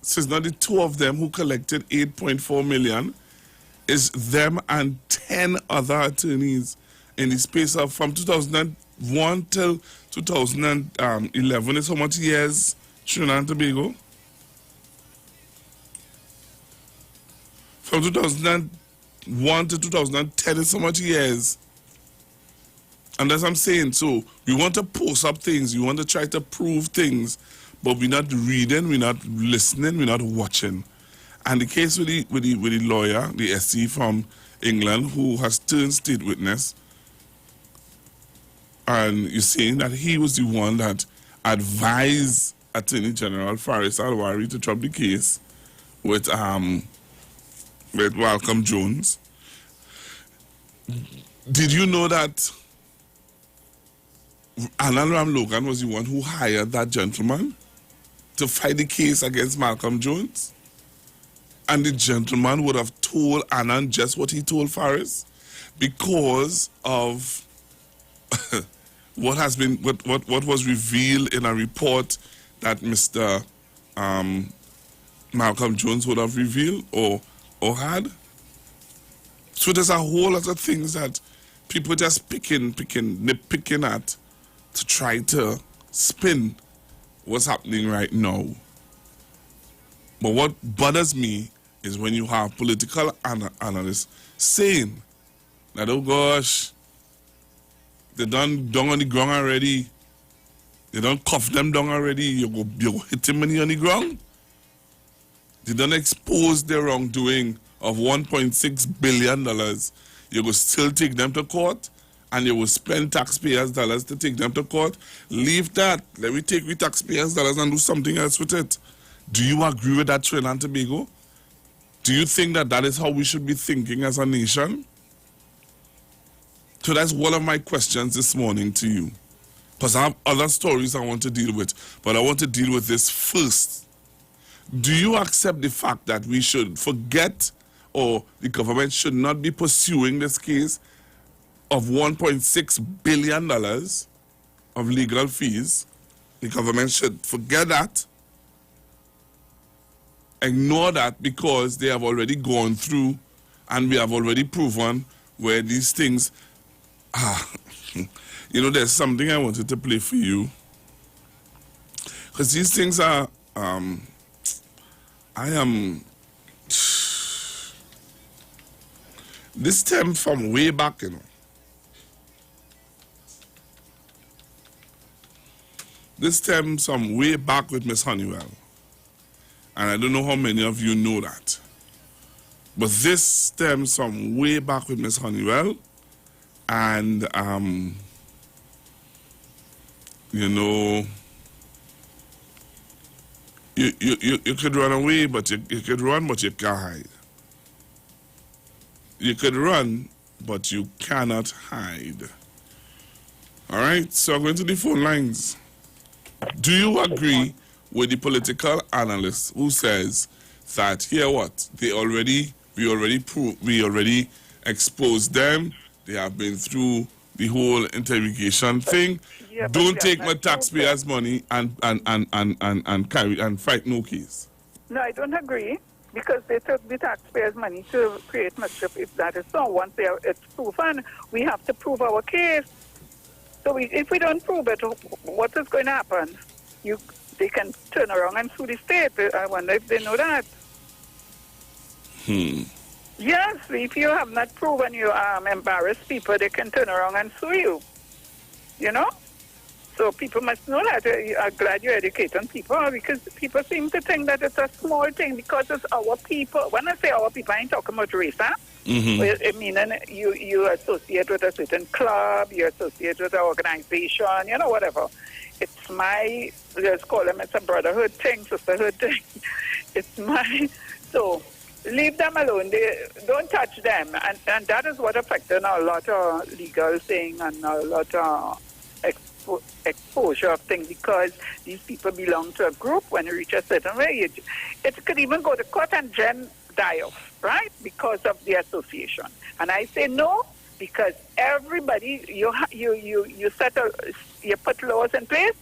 So it's not the two of them who collected 8.4 million. It's them and 10 other attorneys in the space of from 2001 till 2011. It's how much years, Trinidad and Tobago? From 2001 to 2010 is so much years. And that's what I'm saying. So we want to post up things. We want to try to prove things. But we're not reading, we're not listening, we're not watching. And the case with the lawyer, the SC from England, who has turned state witness, and you're saying that he was the one that advised Attorney General Faris Alwari to drop the case with Malcolm Jones. Did you know that Alan Ram Logan was the one who hired that gentleman to fight the case against Malcolm Jones? And the gentleman would have told Annan just what he told Faris because of what was revealed in a report that Mr. Malcolm Jones would have revealed or had. So there's a whole lot of things that people just nitpicking at to try to spin what's happening right now. But what bothers me is when you have political analysts saying that, oh gosh, they done down on the ground already. They done cuff them down already. You go hit them on the ground. They done expose their wrongdoing of $1.6 billion. You will still take them to court, and you will spend taxpayers' dollars to take them to court. Leave that. Let me take with taxpayers' dollars and do something else with it. Do you agree with that, Trinidad and Tobago? Do you think that that is how we should be thinking as a nation? So that's one of my questions this morning to you. Because I have other stories I want to deal with, but I want to deal with this first. Do you accept the fact that we should forget, or the government should not be pursuing this case of $1.6 billion of legal fees? The government should forget that, ignore that, because they have already gone through and we have already proven where these things are. You know, there's something I wanted to play for you, because these things are, this stems from way back, you know. This stems from way back with Miss Honeywell. And I don't know how many of you know that. But this stems from way back with Miss Honeywell. And, you know, you could run away, but you could run, but you can't hide. You could run, but you cannot hide. All right, so I'm going to the phone lines. Do you agree with the political analyst who says that, here what, we already exposed them, they have been through the whole interrogation thing. Yeah, don't take my taxpayers' money and carry and fight no case. No, I don't agree, because they took the taxpayers' money to create mischief. If that is so, once it's proven, we have to prove our case. So if we don't prove it, what is going to happen? They can turn around and sue the state. I wonder if they know that. Yes, if you have not proven you embarrass people, they can turn around and sue you. You know? So people must know that. I'm glad you're educating people, because people seem to think that it's a small thing because it's our people. When I say our people, I ain't talking about race, huh? I mean, you associate with a certain club, you associate with an organization, you know, whatever. It's let's call them, it's a brotherhood thing, sisterhood thing. It's so leave them alone. Don't touch them. And that is what affected a lot of legal thing and a lot of exposure of things, because these people belong to a group. When you reach a certain way, it could even go to court and then die off, right? Because of the association. And I say no, because everybody, you put laws in place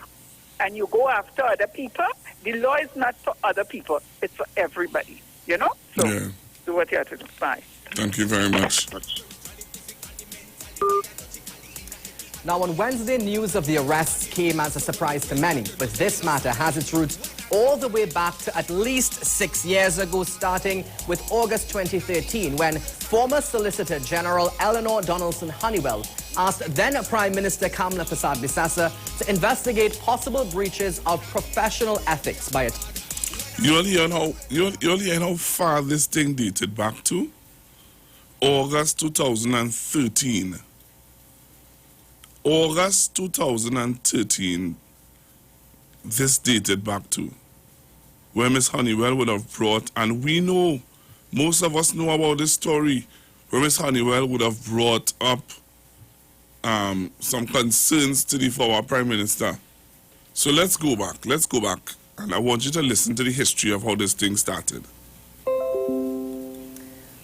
and you go after other people. The law is not for other people, it's for everybody, you know? So do what you have to do. Bye. Thank you very much. Now, on Wednesday, news of the arrests came as a surprise to many, but this matter has its roots all the way back to at least 6 years ago, starting with August 2013, when former Solicitor General Eleanor Donaldson Honeywell asked then Prime Minister Kamla Persad-Bissessar to investigate possible breaches of professional ethics by it. You only hear how far this thing dated back to? August 2013. August 2013, this dated back to, where Miss Honeywell would have brought, and we know, most of us know about this story, where Miss Honeywell would have brought up some concerns to the former Prime Minister. So let's go back, and I want you to listen to the history of how this thing started.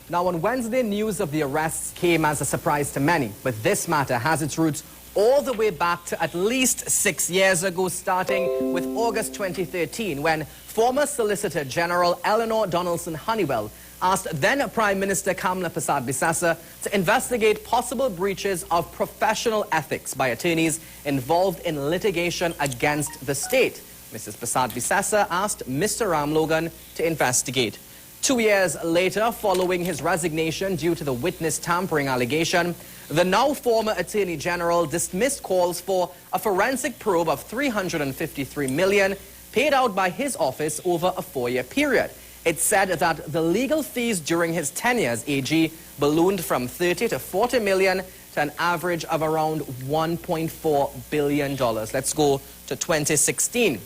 Now, on Wednesday, news of the arrests came as a surprise to many, but this matter has its roots all the way back to at least 6 years ago, starting with August 2013, when former Solicitor General Eleanor Donaldson Honeywell asked then Prime Minister Kamla Persad-Bissessar to investigate possible breaches of professional ethics by attorneys involved in litigation against the state. Mrs. Persad-Bissessar asked Mr. Ramlogan to investigate. 2 years later, following his resignation due to the witness tampering allegation, the now former Attorney General dismissed calls for a forensic probe of $353 million paid out by his office over a 4-year period. It said that the legal fees during his tenure as AG ballooned from $30 to $40 million to an average of around $1.4 billion. Let's go to 2016.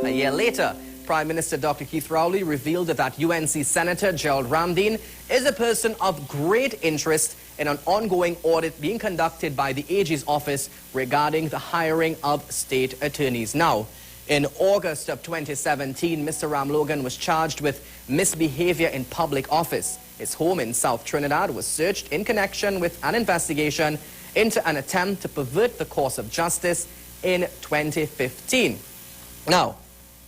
A year later, Prime Minister Dr. Keith Rowley revealed that UNC Senator Gerald Ramdeen is a person of great interest in an ongoing audit being conducted by the AG's office regarding the hiring of state attorneys. Now, in August of 2017, Mr. Ramlogan was charged with misbehavior in public office. His home in South Trinidad was searched in connection with an investigation into an attempt to pervert the course of justice in 2015. Now,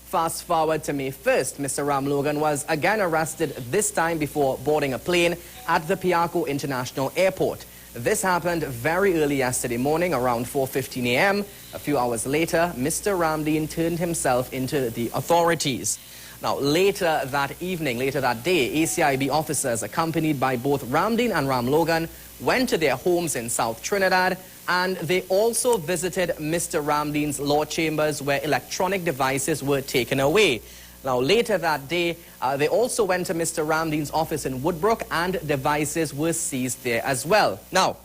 fast forward to May 1st, Mr. Ramlogan was again arrested, this time before boarding a plane at the Piarco International Airport. This happened very early yesterday morning, around 4:15 a.m. A few hours later, Mr. Ramdeen turned himself into the authorities. Now, later that evening, later that day, ACIB officers accompanied by both Ramdeen and Ramlogan went to their homes in South Trinidad, and they also visited Mr. Ramdeen's law chambers where electronic devices were taken away. Now, later that day, they also went to Mr. Ramdeen's office in Woodbrook, and devices were seized there as well. Now,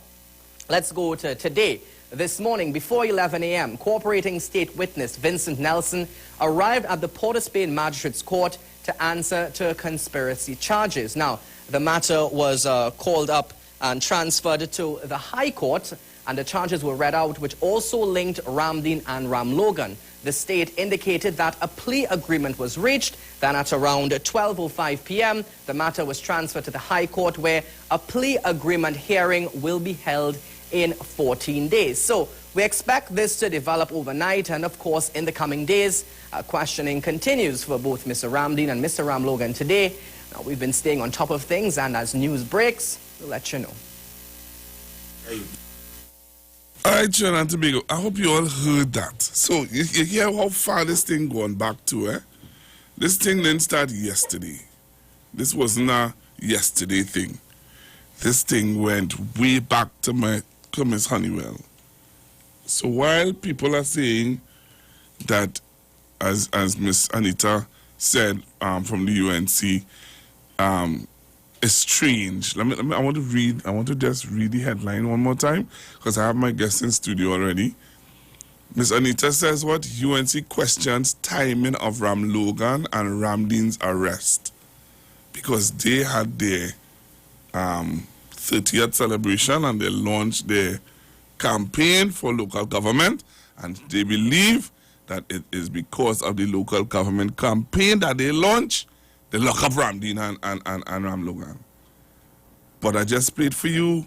let's go to today. This morning, before 11 a.m., cooperating state witness Vincent Nelson arrived at the Port of Spain Magistrates Court to answer to conspiracy charges. Now, the matter was called up and transferred to the High Court, and the charges were read out, which also linked Ramdeen and Ramlogan. The state indicated that a plea agreement was reached. Then at around 12:05 p.m., the matter was transferred to the High Court, where a plea agreement hearing will be held in 14 days. So we expect this to develop overnight, and of course in the coming days, questioning continues for both Mr. Ramdeen and Mr. Ramlogan today. Now, we've been staying on top of things, and as news breaks, we'll let you know. All right, Trinidad and Tobago, I hope you all heard that. So, you hear how far this thing going back to, eh? This thing didn't start yesterday. This wasn't a yesterday thing. This thing went way back to Miss Honeywell. So while people are saying that, as Miss Anita said from the UNC, it's strange. I want to just read the headline one more time, because I have my guest in studio already. Miss Anita says what? UNC questions timing of Ramlogan and Ramdeen's arrest, because they had their 30th celebration and they launched their campaign for local government, and they believe that it is because of the local government campaign that they launched, they lock up Ramdeen and Ramlogan. But I just played for you.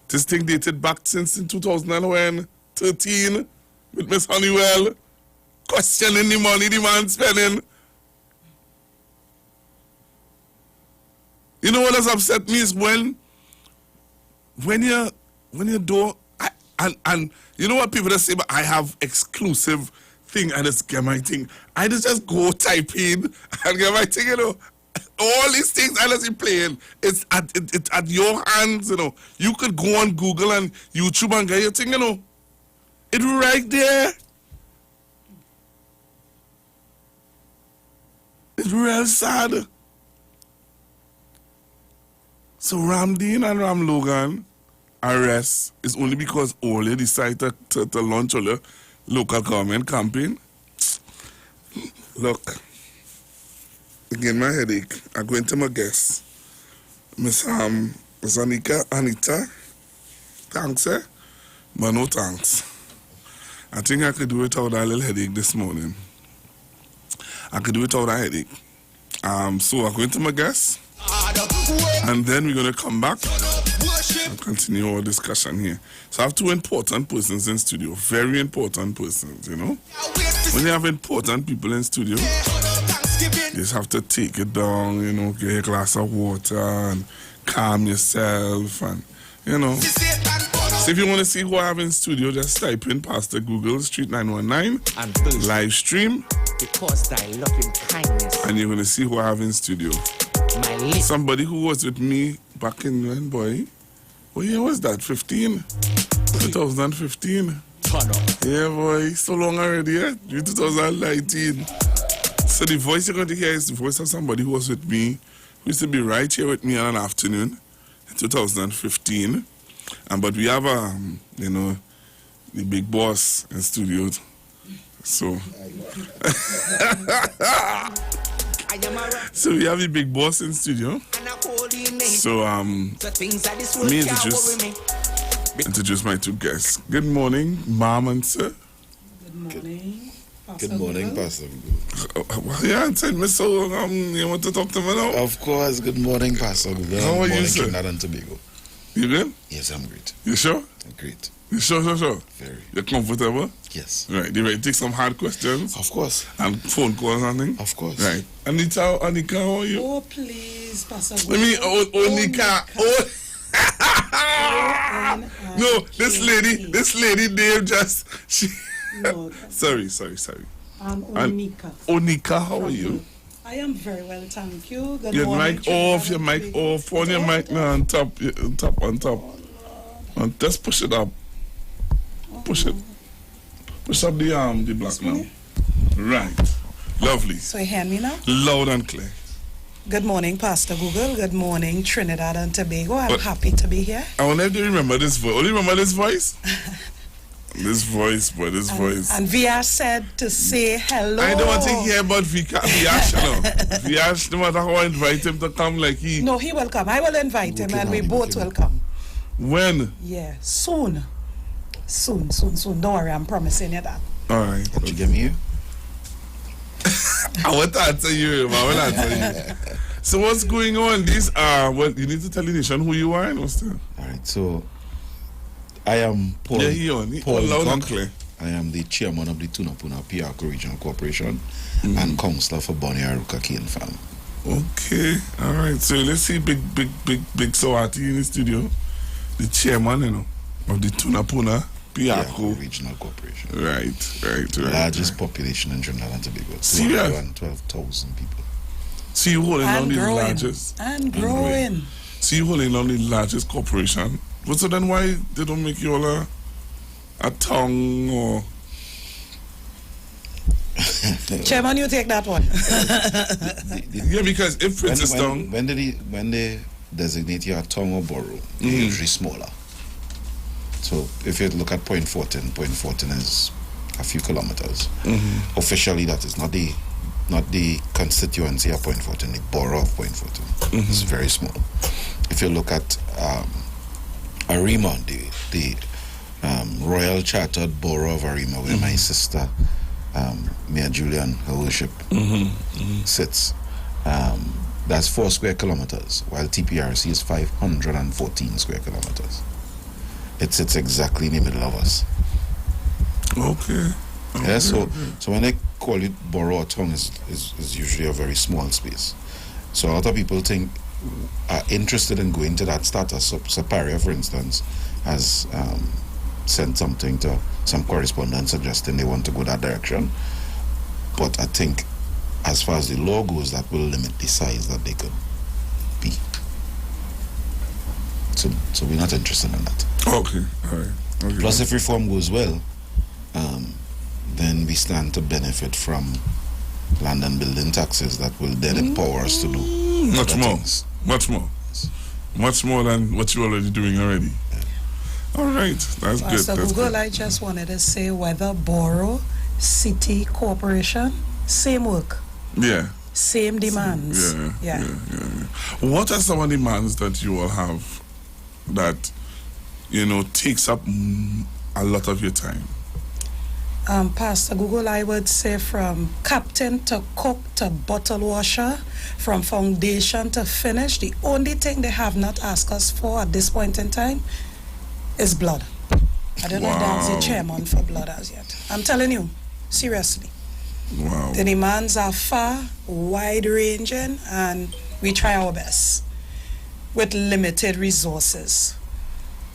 This thing dated back since in 2013 with Miss Honeywell questioning the money the man spending. You know what has upset me is when you do, and you know what people just say, but I have exclusive thing, I just get my thing. I just go type in and get my thing, you know. All these things I just be playing. It's at your hands, you know. You could go on Google and YouTube and get your thing, you know. It's right there. It's real sad. So Ramdeen and Ramlogan arrest is only because Ole decided to launch a local government campaign. Look, again, my headache. I'm going to my guest, Miss Anita. Thanks, eh? But no thanks. I think I could do without that little headache this morning. I could do without that headache. So I'm going to my guest, and then we're going to come back I'll continue our discussion here. So I have two important persons in studio, very important persons, you know. When you have important people in studio, you just have to take it down, you know, get a glass of water and calm yourself and, you know. So if you want to see who I have in studio, just type in PastorGoogle Street919 and live stream. Because thy loving kindness. And you're going to see who I have in studio. Somebody who was with me back in when, boy? What year was that? 2015? Yeah, boy. So long already, yeah? 2019. So the voice you're going to hear is the voice of somebody who was with me, who used to be right here with me on an afternoon in 2015. But we have, you know, the big boss in studio. So, so we have the big boss in studio. So, let me introduce my two guests. Good morning, Mom and Sir. Good morning. Good morning, Pastor. Yeah, tell me so. You want to talk to me now? Of course. Good morning, Pastor. How are you, sir? Trinidad and Tobago. You good? Yes, I'm great. You sure? I'm great. You sure? Very. You're comfortable? Yes. Right. You ready to take some hard questions? Of course. And phone calls and things? Of course. Right. Anika, how are you? Oh, please, Pastor. Let me, Onika. No, this lady name just, No. Sorry. Onika. Onika, how are you? I am very well, thank you. Good Your morning. mic off, on your mic now, on top. And just push it up. Push it. Push up the black now. Right. Lovely. So you hear me now? Loud and clear. Good morning, Pastor Google. Good morning, Trinidad and Tobago. I'm happy to be here. I want to remember this voice. Only remember this voice? This voice. And Via said to say hello. I don't want to hear about Viash now. Viash, no matter how I invite him to come, like he... No, he will come. I will invite him and we both will come. When? Yeah, soon. Don't worry, I'm promising you that. All right. What you give me here? I want to answer you. So what's going on? These are... Well, you need to tell the nation who you are and what's that? All right, so... I am Paul. Paul loud and clear. I am the chairman of the Tunapuna PR Regional Corporation and councillor for Bonnie Aruka Kane Farm. Okay, all right. So let's see, big Sawati in the studio, the chairman, you know, of the Tunapuna PR Regional Corporation. Right. Largest population in Trinidad and Tobago. 212,000 people. So you holding on the largest and growing. So you holding on the largest corporation. So then why they don't make you all a tongue or... Chairman, you take that one. Yeah, because if Princess Tongue... When they designate you a tongue or borough, they're usually smaller. So if you look at Point 14 is a few kilometers. Officially, that is not the constituency of Point 14, the borough of Point 14. It's very small. If you look at Arima, the Royal Chartered Borough of Arima, where my sister, Mayor Julian, her worship, sits, that's 4 square kilometers, while TPRC is 514 square kilometers. It sits exactly in the middle of us. Okay. Yeah, so when they call it borough or town, is usually a very small space. So a lot of people are interested in going to that status. So Saparia, for instance, has sent some correspondence suggesting they want to go that direction. But I think as far as the law goes, that will limit the size that they could be. So we're not interested in that. Okay, all right. Okay. Plus, if reform goes well, then we stand to benefit from land and building taxes that will then empower us to do much more than what you're already doing already. All right, that's good. So Google, I just wanted to say whether borough, city, corporation, same work. Yeah. Same demands. Yeah. What are some of the demands that you all have that, takes up a lot of your time? Pastor Google, I would say from captain to cook to bottle washer, from foundation to finish, the only thing they have not asked us for at this point in time is blood. I don't know if there's a chairman for blood as yet. I'm telling you, seriously. Wow. The demands are far, wide-ranging, and we try our best with limited resources.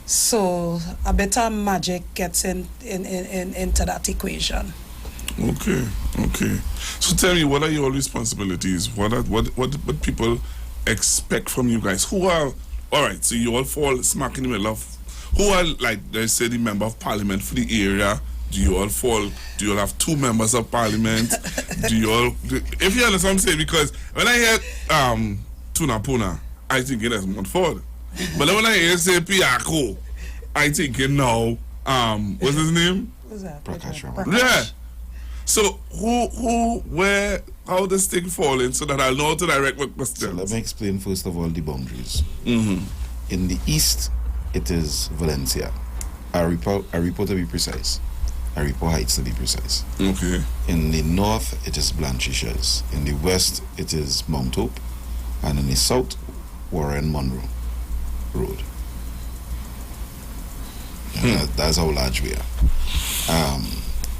So a bit of magic gets into that equation. Okay. So tell me, what are your responsibilities? What people expect from you guys? Who are, all right, so you all fall smack in the middle of, who are, like, let's say, the member of parliament for the area? Do you all have 2 members of parliament? If you understand what I'm saying, because when I hear Tunapuna, I think it is Montford. But then when I hear say Piako, I think now, what's his name? Who's that? Prakash. Yeah. So where, how does thing fall in so that I'll know how to direct my questions? So let me explain first of all the boundaries. Mm-hmm. In the east, it is Valencia. Aripo to be precise. Aripo Heights to be precise. Okay. In the north, it is Blanchishes. In the west, it is Mount Hope. And in the south, Warren Monroe Road. That's how large we are.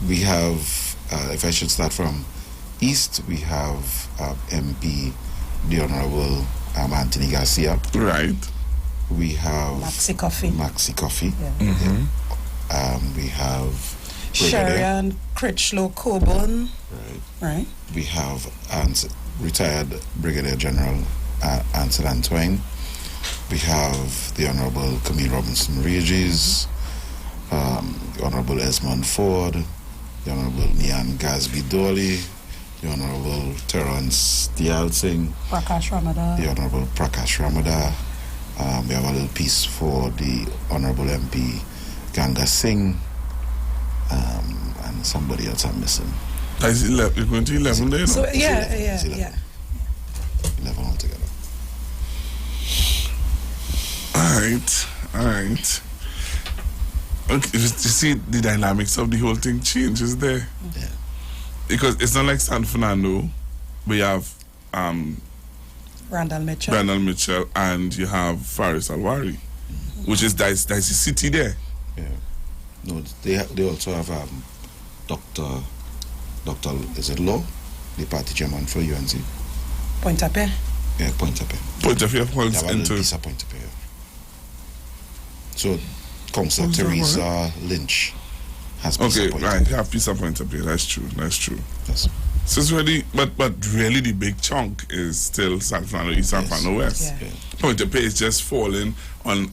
We have, if I should start from east, we have MP, the Honorable Anthony Garcia. Right. We have Maxi Coffee. Yeah. Mm-hmm. We have Sharon Critchlow Coburn. Right. We have retired Brigadier General Ansel Antoine. We have the Honorable Camille Robinson Regis, the Honorable Esmond Ford, the Honorable Nian Gasby Dolly, the Honorable Terence Dial Singh, Prakash Ramada. the Honorable Prakash Ramada. We have a little piece for the Honorable MP Ganga Singh, and somebody else I'm missing. Is 11? You're going to 11 there? So, yeah. 11 altogether. All right. Okay, you see the dynamics of the whole thing changes there. Yeah. Because it's not like San Fernando, where you have Randall Mitchell, and you have Faris Alwari, which is that's the city there. Yeah. No, they also have Dr. Is it Law, the party chairman for UNC. Pointe-à-Pied. Yeah, Pointe-à-Pied. Pointe-à-Pied falls into. Pointe-à-Pied. So, Councillor Teresa Lynch has Pisa Okay, Pointe-à-Pied. right. You have Pisa Pointe-à-Pied. That's true. Yes. So it's really, but really the big chunk is still San Fernando East, San Fernando West. Yeah. Pointe-à-Pied is just falling on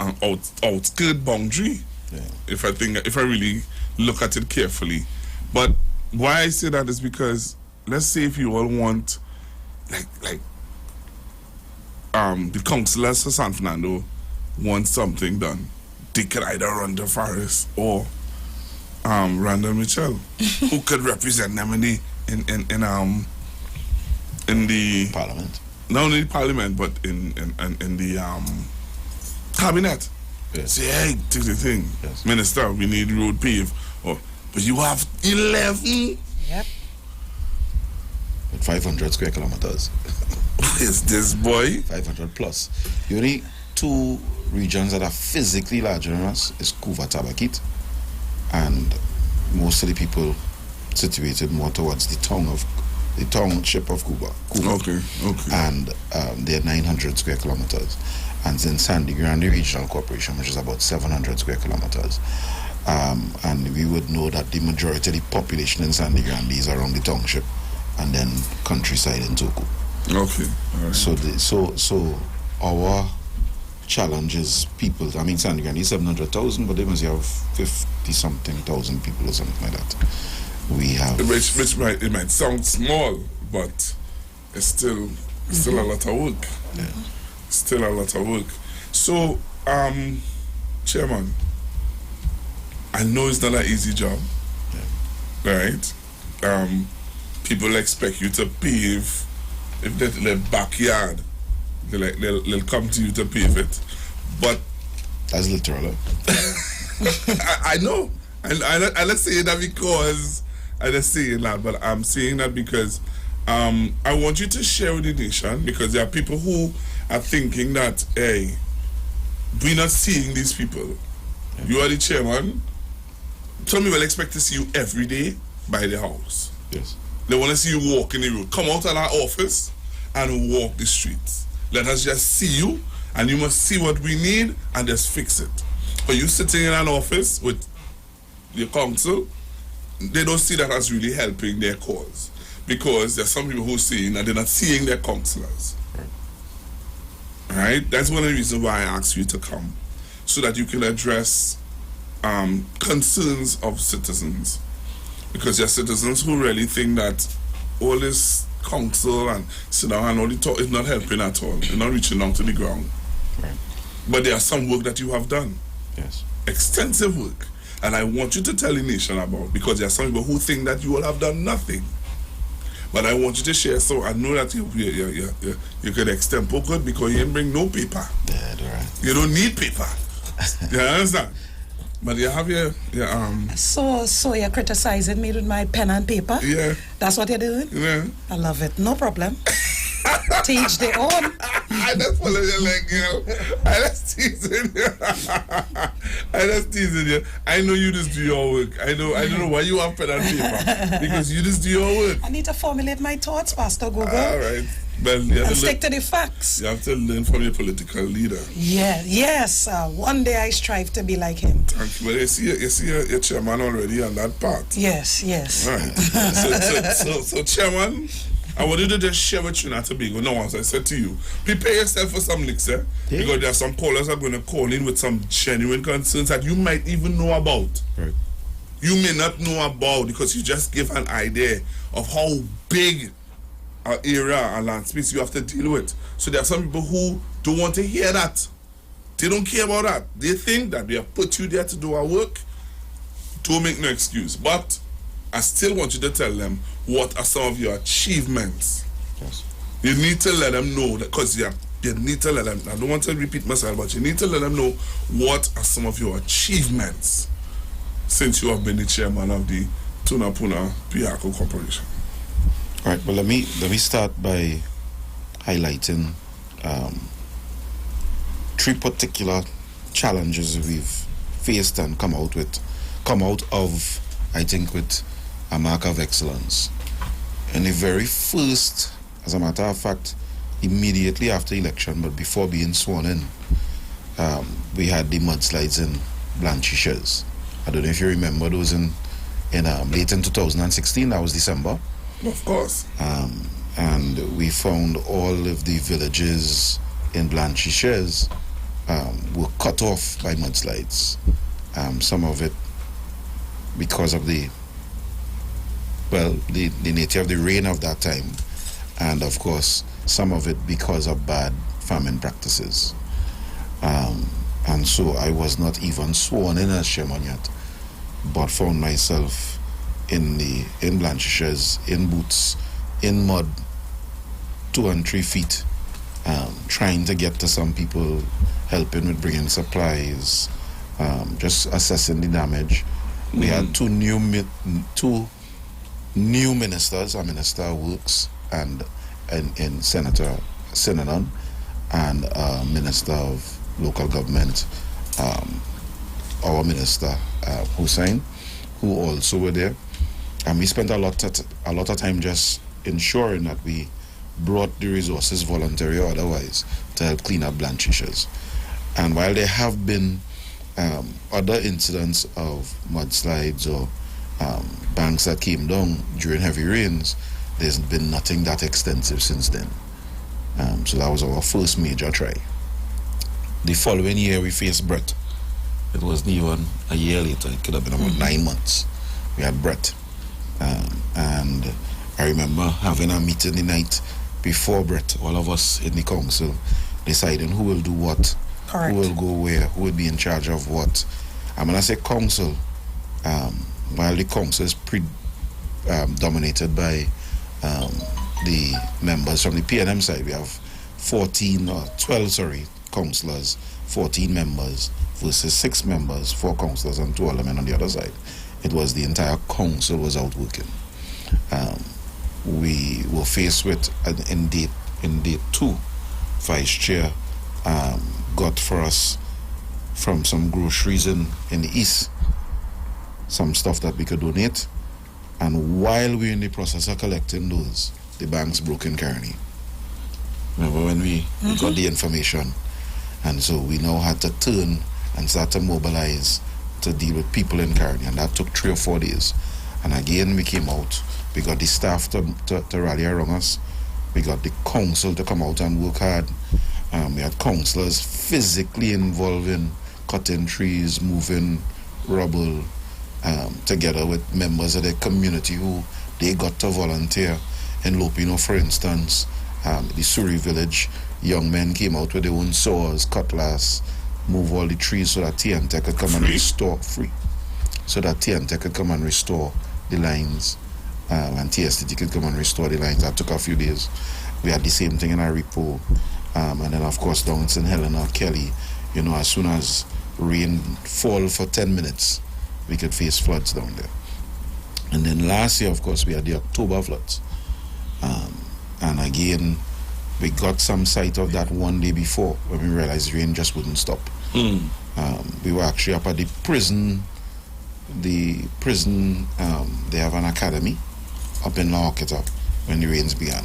outskirt boundary. Yeah. If I really look at it carefully. But why I say that is because, let's say if you all want, like the councillors of San Fernando want something done, they could either run to Faris or Randall Mitchell, who could represent them in the Parliament. Not only Parliament, but in the cabinet. Yes. Say, hey, take the thing, yes. Minister, we need road paved. But you have 11. Yep. With 500 square kilometers. What is this, boy? 500 plus. The only 2 regions that are physically larger than us is Kuva Tabakit, and most of the people situated more towards the township of Cuba. Okay. And they're 900 square kilometers. And in Sandy Grande Regional Corporation, which is about 700 square kilometers. And we would know that the majority of the population in Sandy Grande is around the township and then countryside in Toku. Okay. All right. So our challenge is people. I mean, Sandy Grande is 700,000, but they must have 50-something thousand people or something like that. We have, which might sound small, but it's still a lot of work. Yeah. Still a lot of work. So, Chairman, I know it's not an easy job, right? People expect you to pave. If they're in their backyard, they'll come to you to pave it. But that's literal. I know, and let's say that because I just saying that, but I'm saying that because I want you to share with the nation, because there are people who are thinking that, hey, we're not seeing these people. You are the chairman. Some people expect to see you every day by the house. Yes. They want to see you walk in the road. Come out of our office and walk the streets. Let us just see you, and you must see what we need and just fix it. But you sitting in an office with your council, they don't see that as really helping their cause. Because there's some people who are saying that they're not seeing their councillors. Right? That's one of the reasons why I asked you to come, so that you can address concerns of citizens. Because there are citizens who really think that all this council and sit down and all the talk is not helping at all. They're not reaching down to the ground. Right. But there are some work that you have done. Yes. Extensive work. And I want you to tell the nation about, because there are some people who think that you will have done nothing. But I want you to share, so I know that you could extempo good because you didn't bring no paper. Right. You don't need paper. You understand? But you have your So you're criticizing me with my pen and paper? Yeah. That's what you're doing? Yeah. I love it. No problem. Teach their own. I just follow your leg, I just teasing you. I just teasing you. I know you just do your work. I don't know why you have pen and paper. Because you just do your work. I need to formulate my thoughts, Pastor Google. All right. Well, you have and to stick to the facts. You have to learn from your political leader. Yeah, yes. One day I strive to be like him. Thank you. But you see your chairman already on that part. Yes. Right. So chairman, I want you to just share with Trinidad and Tobago. Now, as I said to you, prepare yourself for some licks, eh? Yeah. Because there are some callers that are going to call in with some genuine concerns that you might even know about. Right. You may not know about, because you just give an idea of how big an area and land space you have to deal with. So there are some people who don't want to hear that. They don't care about that. They think that we have put you there to do our work. Don't make no excuse. But I still want you to tell them what are some of your achievements. Yes. You need to let them know that, because you need to let them, I don't want to repeat myself, but you need to let them know what are some of your achievements since you have been the chairman of the Tunapuna Piako Corporation. All right, well, let me start by highlighting three particular challenges we've faced and come out of, I think, with a mark of excellence. And the very first, as a matter of fact, immediately after election, but before being sworn in, we had the mudslides in Blanchishes. I don't know if you remember those in late in 2016. That was December. Of course. And we found all of the villages in Blanchishes were cut off by mudslides. Some of it because of the nature of the rain of that time, and of course some of it because of bad farming practices. And so I was not even sworn in as chairman yet, but found myself in Blanchishes, in boots, in mud, 2 and 3 feet, trying to get to some people, helping with bringing supplies, just assessing the damage. We had two new ministers, a minister of works and Senator Sinanon, and a minister of local government, our minister Hussein, who also were there. And we spent a lot of time just ensuring that we brought the resources, voluntary or otherwise, to help clean up Blanchishes. And while there have been other incidents of mudslides or banks that came down during heavy rains, there's been nothing that extensive since then. So that was our first major try. The following year we faced Brett. It wasn't even a year later, it could have been about 9 months. We had Brett. And I remember having a meeting the night before Brett, all of us in the council, deciding who will do what, Correct. Who will go where, who will be in charge of what. And when I say council, while the council is dominated by the members from the PNM side, we have 12 councillors, 14 members versus 6 members, 4 councillors and 2 aldermen on the other side. It was the entire council was out working. We were faced with, in date 2, Vice Chair got for us from some groceries in the east some stuff that we could donate, and while we were in the process of collecting those, the banks broke in Kearney. Remember when we got the information, and so we now had to turn and start to mobilize to deal with people in Kearney, and that took 3 or 4 days. And again we came out, we got the staff to rally around us, we got the council to come out and work hard. We had councillors physically involved in cutting trees, moving rubble, together with members of the community who they got to volunteer. In Lopino, for instance, the Surrey village, young men came out with their own saws, cutlass, move all the trees so that TNT could come and restore, so that TNT could come and restore the lines, and TSTT could come and restore the lines. That took a few days. We had the same thing in Aripo, and then of course down in St. Helena, Kelly, as soon as rain fall for 10 minutes, we could face floods down there. And then last year, of course, we had the October floods. And again, we got some sight of that one day before when we realized rain just wouldn't stop. We were actually up at the prison. They have an academy up in Laoketa when the rains began.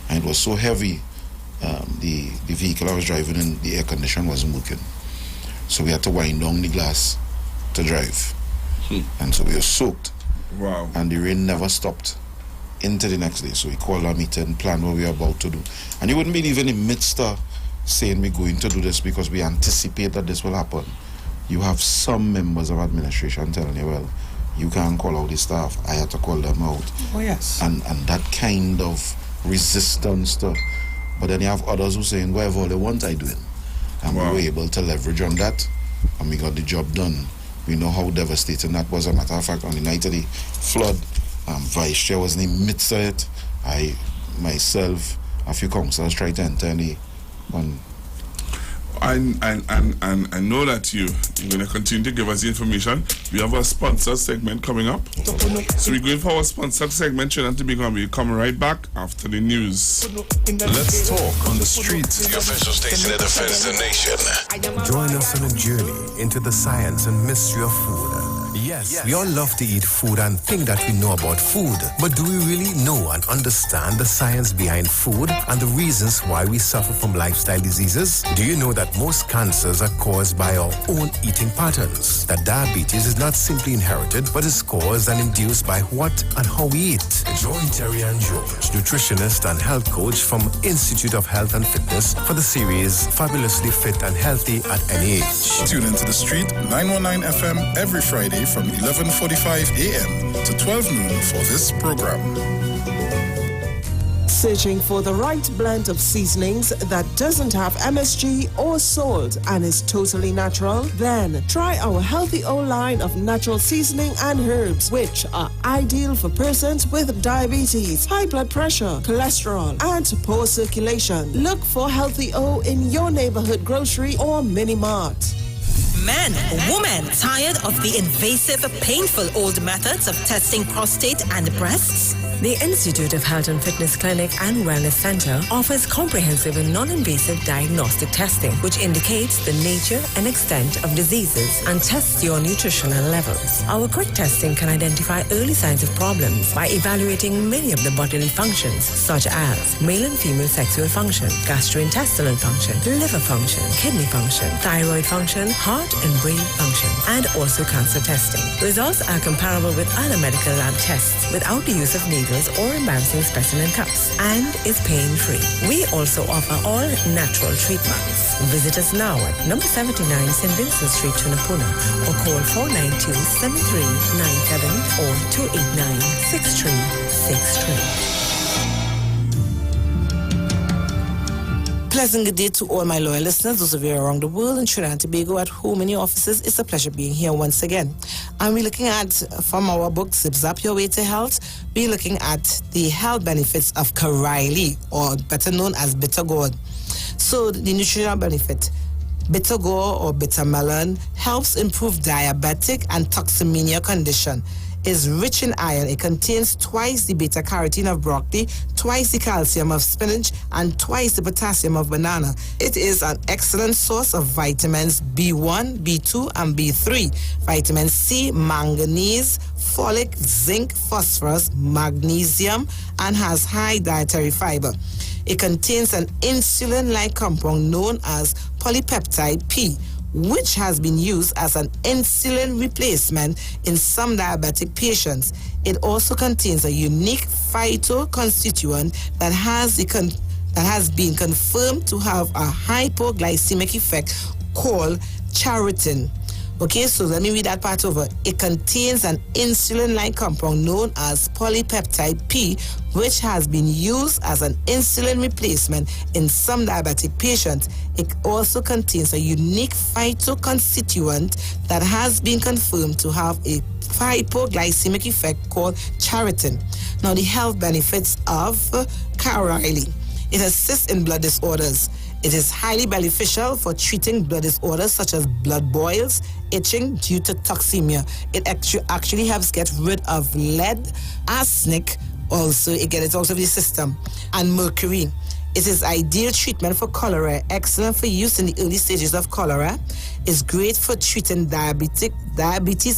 And it was so heavy, the vehicle I was driving in, the air condition wasn't working. So we had to wind down the glass to drive. And so we were soaked. Wow. And the rain never stopped into the next day. So we called our meeting, planned what we were about to do. And you wouldn't believe in the midst of saying we're going to do this because we anticipate that this will happen. You have some members of administration telling you, well, you can't call out the staff. I had to call them out. Oh, yes. And that kind of resistance to... But then you have others who saying, whatever all they want, I do it. And we were able to leverage on that, and we got the job done. We know how devastating that was. As a matter of fact, on the night of the flood, Vice Chair was in the midst of it. I, myself, a few councillors tried to enter the one. I know that you're going to continue to give us the information. We have a sponsored segment coming up. So we're going for our sponsored segment, to be going to come right back after the news. Let's talk on the street. The official station that defends the nation. Join us on a journey into the science and mystery of food. Yes, we all love to eat food and think that we know about food. But do we really know and understand the science behind food and the reasons why we suffer from lifestyle diseases? Do you know that most cancers are caused by our own eating patterns? That diabetes is not simply inherited, but is caused and induced by what and how we eat? Join Terry and George, nutritionist and health coach from Institute of Health and Fitness, for the series Fabulously Fit and Healthy at Any Age. Tune into the Street 919 FM every Friday from 11:45 a.m. to 12 noon for this program. Searching for the right blend of seasonings that doesn't have MSG or salt and is totally natural? Then try our Healthy O line of natural seasoning and herbs, which are ideal for persons with diabetes, high blood pressure, cholesterol, and poor circulation. Look for Healthy O in your neighborhood grocery or mini mart. Men, women, tired of the invasive, painful old methods of testing prostate and breasts? The Institute of Health and Fitness Clinic and Wellness Center offers comprehensive and non-invasive diagnostic testing, which indicates the nature and extent of diseases and tests your nutritional levels. Our quick testing can identify early signs of problems by evaluating many of the bodily functions, such as male and female sexual function, gastrointestinal function, liver function, kidney function, thyroid function, heart and brain function, and also cancer testing. Results are comparable with other medical lab tests without the use of needles or embarrassing specimen cups, and is pain-free. We also offer all natural treatments. Visit us now at number 79 St. Vincent Street, Tunapuna, or call 492-7397 or 289-6363. Pleasant good day to all my loyal listeners, those of you around the world, in Trinidad and Tobago, at home in your offices. It's a pleasure being here once again. And we're looking at, from our book, Zip Zap Your Way to Health, we're looking at the health benefits of Karaili, or better known as bitter gourd. So the nutritional benefit, Bitter gourd or bitter melon helps improve diabetic and toxemia condition. Is rich in iron. It contains twice the beta carotene of broccoli, twice the calcium of spinach, and twice the potassium of banana. It is an excellent source of vitamins B1, B2, and B3, vitamin C, manganese, folic, zinc, phosphorus, magnesium, and has high dietary fiber. It contains an insulin-like compound known as polypeptide P, which has been used as an insulin replacement in some diabetic patients. It also contains a unique phytoconstituent that has been confirmed to have a hypoglycemic effect called charitin. Okay, so let me read that part over. It contains an insulin-like compound known as polypeptide P, which has been used as an insulin replacement in some diabetic patients. It also contains a unique phytoconstituent that has been confirmed to have a hypoglycemic effect called charitin. Now, the health benefits of Caryley. It assists in blood disorders. It is highly beneficial for treating blood disorders such as blood boils, itching due to toxemia. It actually helps get rid of lead, arsenic, also it gets out of the system, and mercury. It is ideal treatment for cholera, excellent for use in the early stages of cholera. It's great for treating diabetes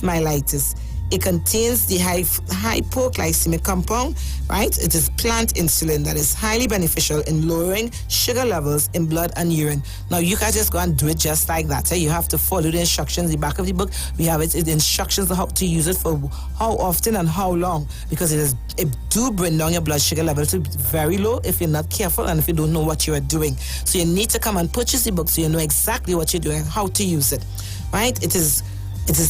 mellitus. It contains the hypoglycemic compound, right? It is plant insulin that is highly beneficial in lowering sugar levels in blood and urine. Now, you can't just go and do it just like that. You have to follow the instructions. The back of the book, we have the instructions on how to use it for how often and how long, because it do bring down your blood sugar level to very low if you're not careful and if you don't know what you are doing. So you need to come and purchase the book so you know exactly what you're doing, how to use it, right? It is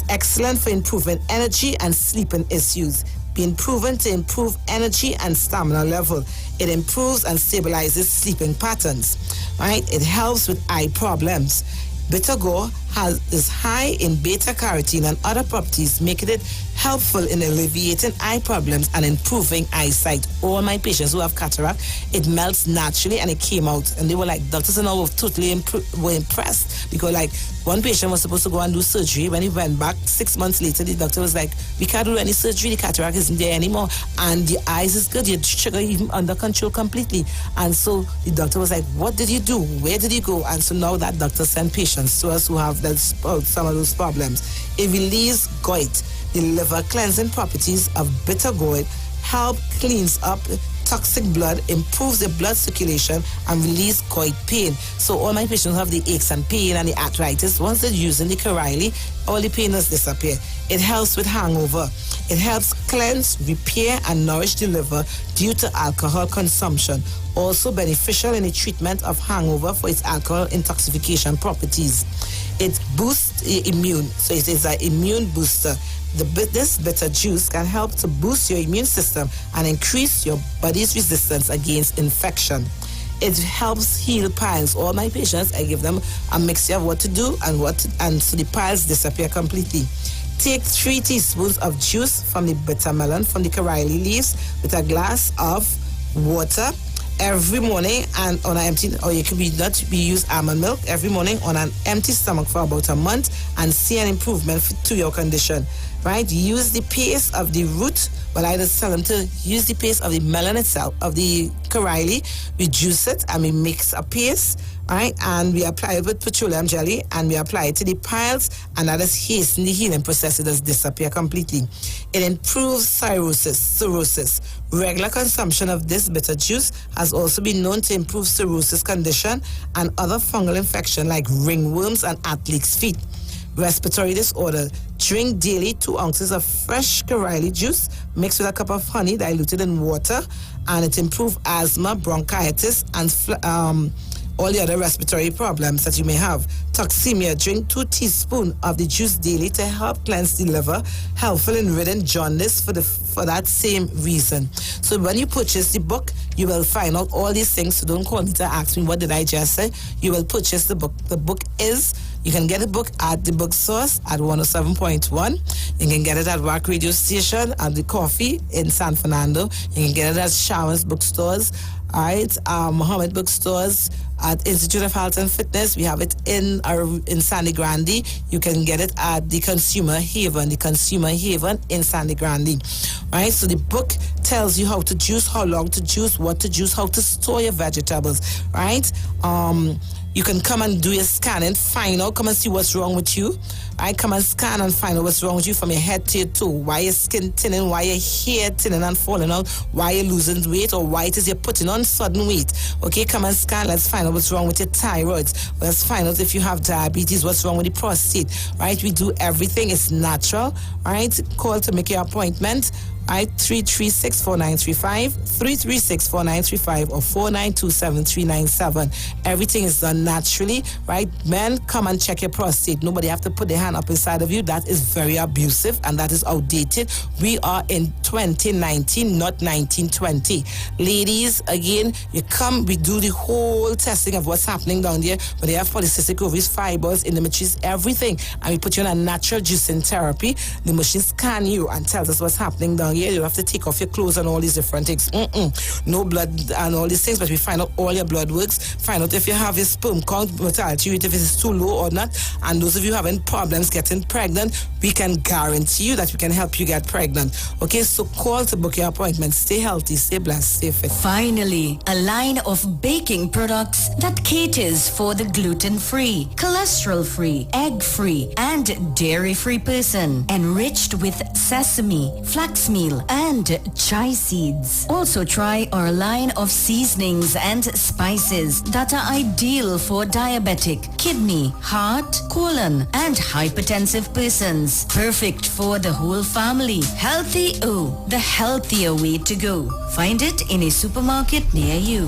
excellent for improving energy and sleeping issues. Being proven to improve energy and stamina level. It improves and stabilizes sleeping patterns, right? It helps with eye problems. Bitter gourd is high in beta carotene and other properties, making it helpful in alleviating eye problems and improving eyesight. All my patients who have cataract, it melts naturally and it came out. And they were like, doctors and all were totally impressed, because like one patient was supposed to go and do surgery. When he went back 6 months later, the doctor was like, we can't do any surgery, the cataract isn't there anymore, and the eyes is good, your sugar even under control completely. And so the doctor was like, what did you do? Where did you go? And so now that doctor sent patients to us who have some of those problems. It relieves gout. The liver cleansing properties of bitter gourd help cleans up toxic blood, improves the blood circulation, and release gout pain. So all my patients have the aches and pain and the arthritis. Once they're using the Caryley, all the pain has disappeared. It helps with hangover. It helps cleanse, repair, and nourish the liver due to alcohol consumption. Also beneficial in the treatment of hangover for its alcohol intoxication properties. It boosts the immune, so it is an immune booster. This bitter juice can help to boost your immune system and increase your body's resistance against infection. It helps heal piles. All my patients, I give them a mixture of what to do and so the piles disappear completely. Take 3 teaspoons of juice from the bitter melon, from the Caryley leaves, with a glass of water every morning, and on an empty, or you could use almond milk every morning on an empty stomach for about a month, and see an improvement to your condition. Right? Use the paste of the root. Well, I just tell them to use the paste of the melon itself, of the Caryley. We juice it and we mix a paste, right? And we apply it with petroleum jelly and we apply it to the piles, and that is hasten the healing process. It does disappear completely. It improves cirrhosis. Regular consumption of this bitter juice has also been known to improve cirrhosis condition and other fungal infection like ringworms and athlete's feet. Respiratory disorder. Drink daily 2 ounces of fresh Caryley juice mixed with a cup of honey diluted in water, and it improves asthma, bronchitis, and all the other respiratory problems that you may have. Toxemia. Drink 2 teaspoons of the juice daily to help cleanse the liver, helpful in ridding jaundice for that same reason. So when you purchase the book, you will find out all these things. So don't call me to ask me what did I just say. You will purchase the book. The book is You can get the book at the bookstores at 107.1. You can get it at Rock Radio Station, at the Coffee in San Fernando. You can get it at Shawan's Bookstores, all right, Muhammad Bookstores, at Institute of Health and Fitness. We have it in Sandy Grande. You can get it at the Consumer Haven in Sandy Grande. Right? So the book tells you how to juice, how long to juice, what to juice, how to store your vegetables. Right? You can come and do your scanning, find out, come and see what's wrong with you. Right? Come and scan and find out what's wrong with you from your head to your toe. Why your skin thinning, why your hair thinning and falling out, why you're losing weight, or why it is you're putting on sudden weight. Okay, come and scan. Let's find out what's wrong with your thyroids. Let's find out if you have diabetes, what's wrong with the prostate. Right? We do everything. It's natural. All right? Call to make your appointment. Right, 336-4935, 336-4935, or 492-7397. Everything is done naturally, right? Men, come and check your prostate. Nobody have to put their hand up inside of you. That is very abusive and that is outdated. We are in 2019, not 1920. Ladies, again, you come, we do the whole testing of what's happening down there. But they have polycystic ovaries, fibers, endometriosis, everything. And we put you on a natural juicing therapy. The machine scan you and tells us what's happening down here. You have to take off your clothes and all these different things. No blood and all these things, but we find out all your blood works, find out if you have your sperm count, mortality rate, if it's too low or not. And those of you having problems getting pregnant, we can guarantee you that we can help you get pregnant. Okay, so call to book your appointment. Stay healthy, stay blessed, stay fit. Finally, a line of baking products that caters for the gluten-free, cholesterol-free, egg-free, and dairy-free person. Enriched with sesame, flax meal, and chai seeds. Also try our line of seasonings and spices that are ideal for diabetic, kidney, heart, colon, and hypertensive persons. Perfect for the whole family. Healthy O, the healthier way to go. Find it in a supermarket near you.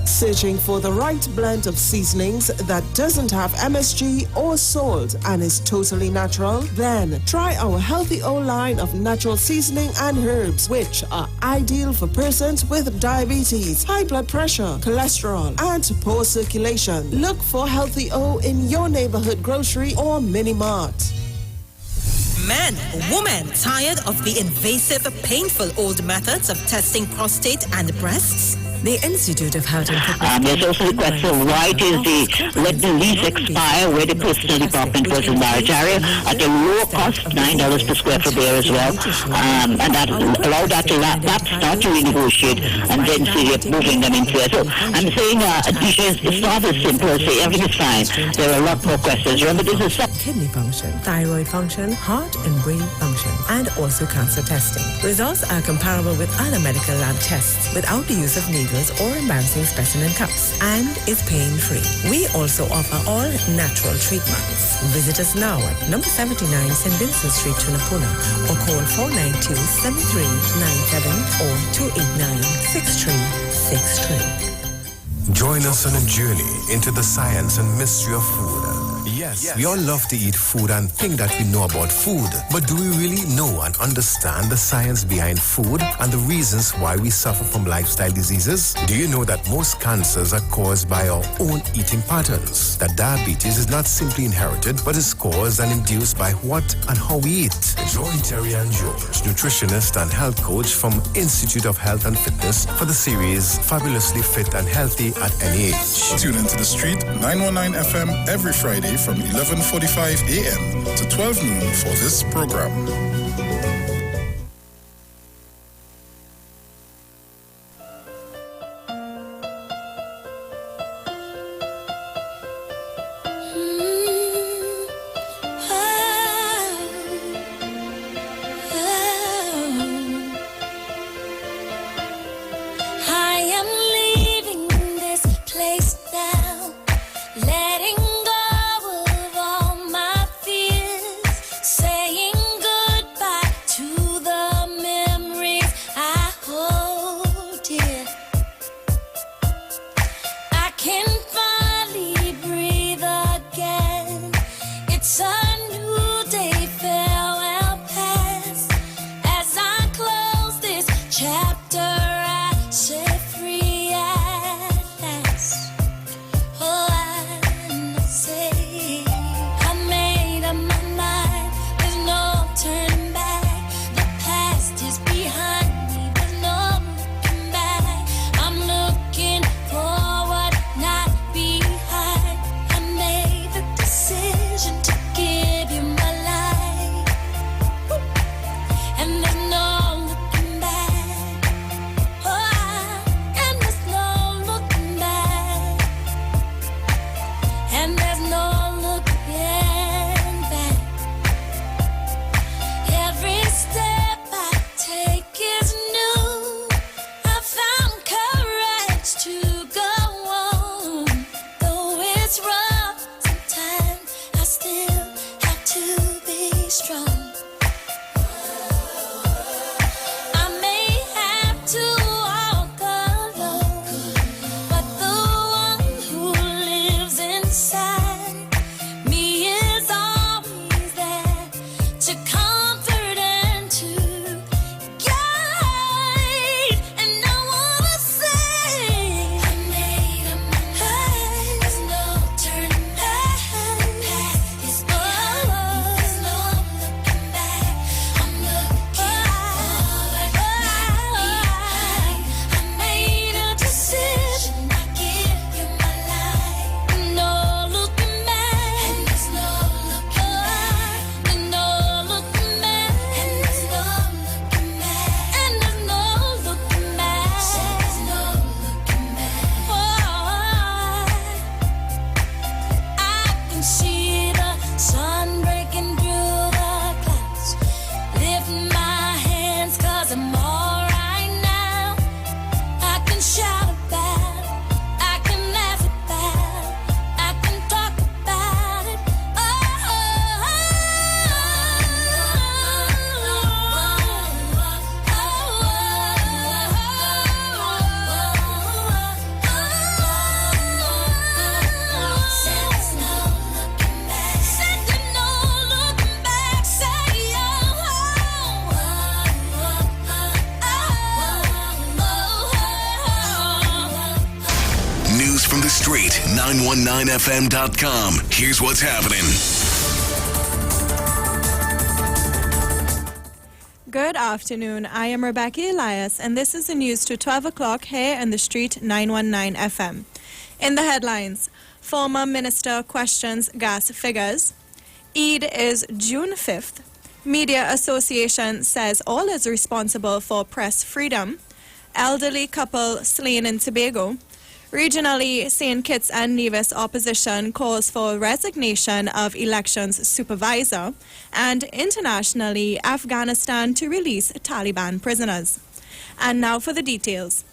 Searching for the right blend of seasonings that doesn't have MSG or salt and is totally natural? Then try our Healthy O line of natural seasoning and herbs, which are ideal for persons with diabetes, high blood pressure, cholesterol, and poor circulation. Look for Healthy O in your neighborhood grocery or mini mart. Men, women, tired of the invasive, painful old methods of testing prostate and breasts? The Institute of Health and Fitness. There's also the question, why does the let the lease expire where the personal department was in marriage area at a low cost, $9 per square foot there as well, and that allow that to lapse, not to renegotiate, and then see you're moving them into it. So I'm saying it's not as simple as say everything is fine. There are a lot more questions. Remember, this is kidney function, thyroid function, heart and brain function, and also cancer testing. Results are comparable with other medical lab tests without the use of needles or embarrassing specimen cups, and is pain-free. We also offer all natural treatments. Visit us now at number 79 St. Vincent Street, Tunapuna, or call 492-7397 or 289-6363. Join us on a journey into the science and mystery of food. Yes, we all love to eat food and think that we know about food. But do we really know and understand the science behind food and the reasons why we suffer from lifestyle diseases? Do you know that most cancers are caused by our own eating patterns? That diabetes is not simply inherited, but is caused and induced by what and how we eat? Join Terry and George, nutritionist and health coach from Institute of Health and Fitness, for the series Fabulously Fit and Healthy at Any Age. Tune into the Street 919 FM every Friday from 11:45 a.m. to 12 noon for this program. Say Street, 919fm.com. Here's what's happening. Good afternoon. I am Rebecca Elias, and this is the news to 12 o'clock here in the Street 919 FM. In the headlines, former minister questions gas figures. Eid is June 5th. Media Association says all is responsible for press freedom. Elderly couple slain in Tobago. Regionally, St. Kitts and Nevis opposition calls for resignation of elections supervisor. And internationally, Afghanistan to release Taliban prisoners. And now for the details.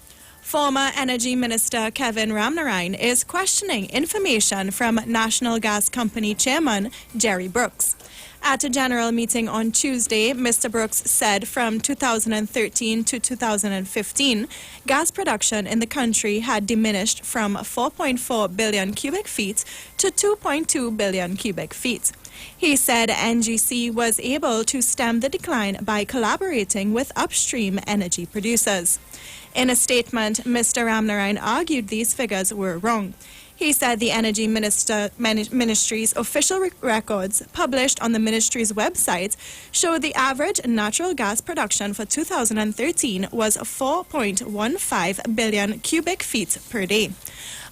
Former Energy Minister Kevin Ramnarine is questioning information from National Gas Company Chairman Jerry Brooks. At a general meeting on Tuesday, Mr. Brooks said from 2013 to 2015, gas production in the country had diminished from 4.4 billion cubic feet to 2.2 billion cubic feet. He said NGC was able to stem the decline by collaborating with upstream energy producers. In a statement, Mr. Ramnarine argued these figures were wrong. He said the Energy Ministry's official records published on the ministry's website show the average natural gas production for 2013 was 4.15 billion cubic feet per day.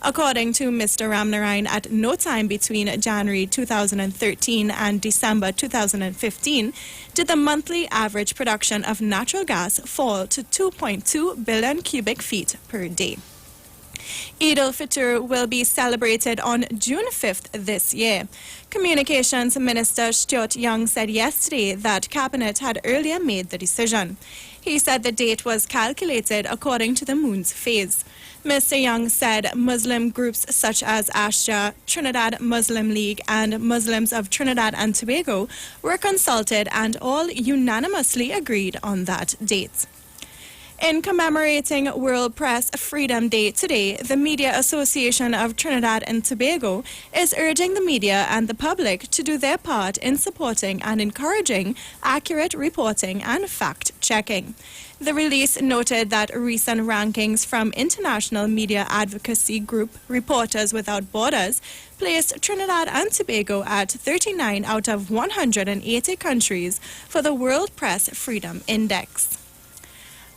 According to Mr. Ramnarine, at no time between January 2013 and December 2015 did the monthly average production of natural gas fall to 2.2 billion cubic feet per day. Eid al-Fitr will be celebrated on June 5th this year. Communications Minister Stuart Young said yesterday that Cabinet had earlier made the decision. He said the date was calculated according to the moon's phase. Mr. Young said Muslim groups such as ASHA, Trinidad Muslim League, and Muslims of Trinidad and Tobago were consulted and all unanimously agreed on that date. In commemorating World Press Freedom Day today, the Media Association of Trinidad and Tobago is urging the media and the public to do their part in supporting and encouraging accurate reporting and fact-checking. The release noted that recent rankings from international media advocacy group Reporters Without Borders placed Trinidad and Tobago at 39 out of 180 countries for the World Press Freedom Index.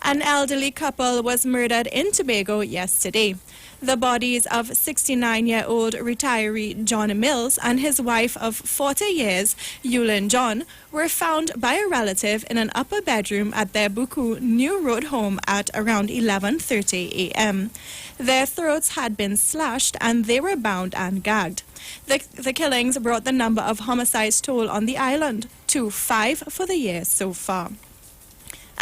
An elderly couple was murdered in Tobago yesterday. The bodies of 69-year-old retiree John Mills and his wife of 40 years, Yulin John, were found by a relative in an upper bedroom at their Buku New Road home at around 11:30 a.m. Their throats had been slashed and they were bound and gagged. The killings brought the number of homicides toll on the island to 5 for the year so far.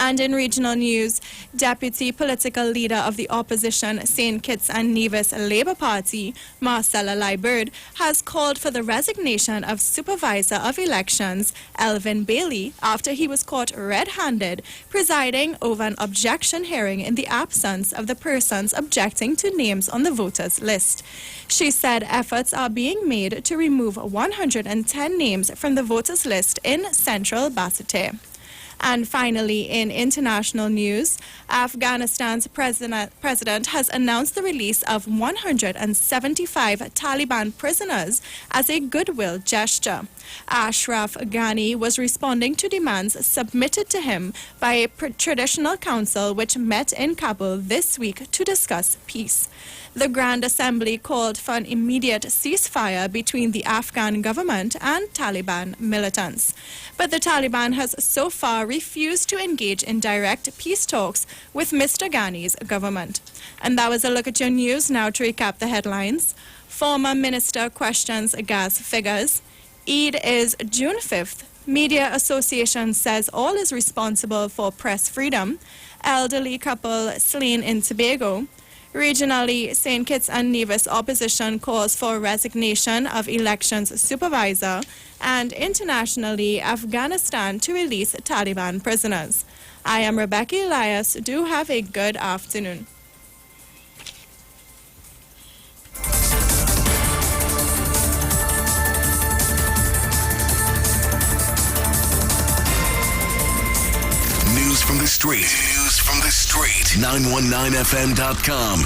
And in regional news, Deputy Political Leader of the Opposition St. Kitts and Nevis Labour Party, Marcella Liburd, has called for the resignation of Supervisor of Elections, Elvin Bailey, after he was caught red-handed presiding over an objection hearing in the absence of the persons objecting to names on the voters' list. She said efforts are being made to remove 110 names from the voters' list in Central Basseterre. And finally, in international news, Afghanistan's president has announced the release of 175 Taliban prisoners as a goodwill gesture. Ashraf Ghani was responding to demands submitted to him by a traditional council which met in Kabul this week to discuss peace. The Grand Assembly called for an immediate ceasefire between the Afghan government and Taliban militants. But the Taliban has so far refused to engage in direct peace talks with Mr. Ghani's government. And that was a look at your news. Now to recap the headlines. Former minister questions gas figures. Eid is June 5th. Media Association says all is responsible for press freedom. Elderly couple slain in Tobago. Regionally, St. Kitts and Nevis opposition calls for resignation of elections supervisor, and internationally, Afghanistan to release Taliban prisoners. I am Rebecca Elias. Do have a good afternoon. News from the street. News from the street. 919fm.com.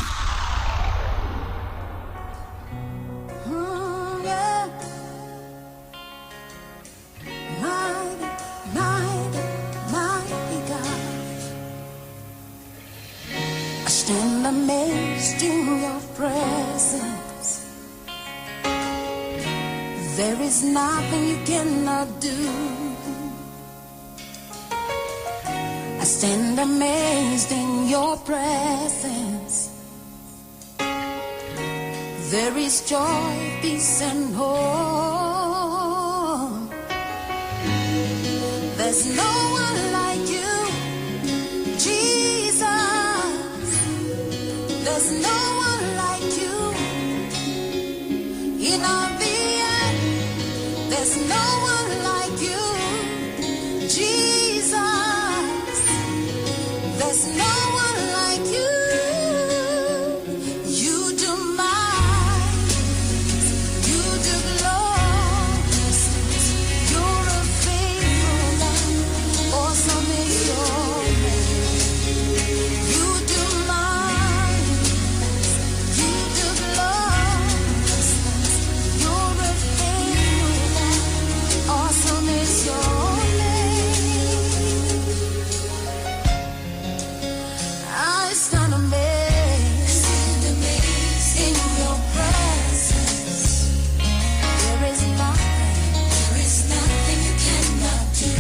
stand amazed in your presence. There is nothing you cannot do. I stand amazed in your presence. There is joy, peace, and hope. There's no one like you, Jesus. There's no one like you in all the earth. There's no one like you, Jesus. There's no one like you. You do mighty, you do glorious things. You're a faithful God, awesome is your name. You do mighty things, you do glorious things. You're a faithful God, awesome is your name. I stand amazed in your presence. There is nothing you cannot do.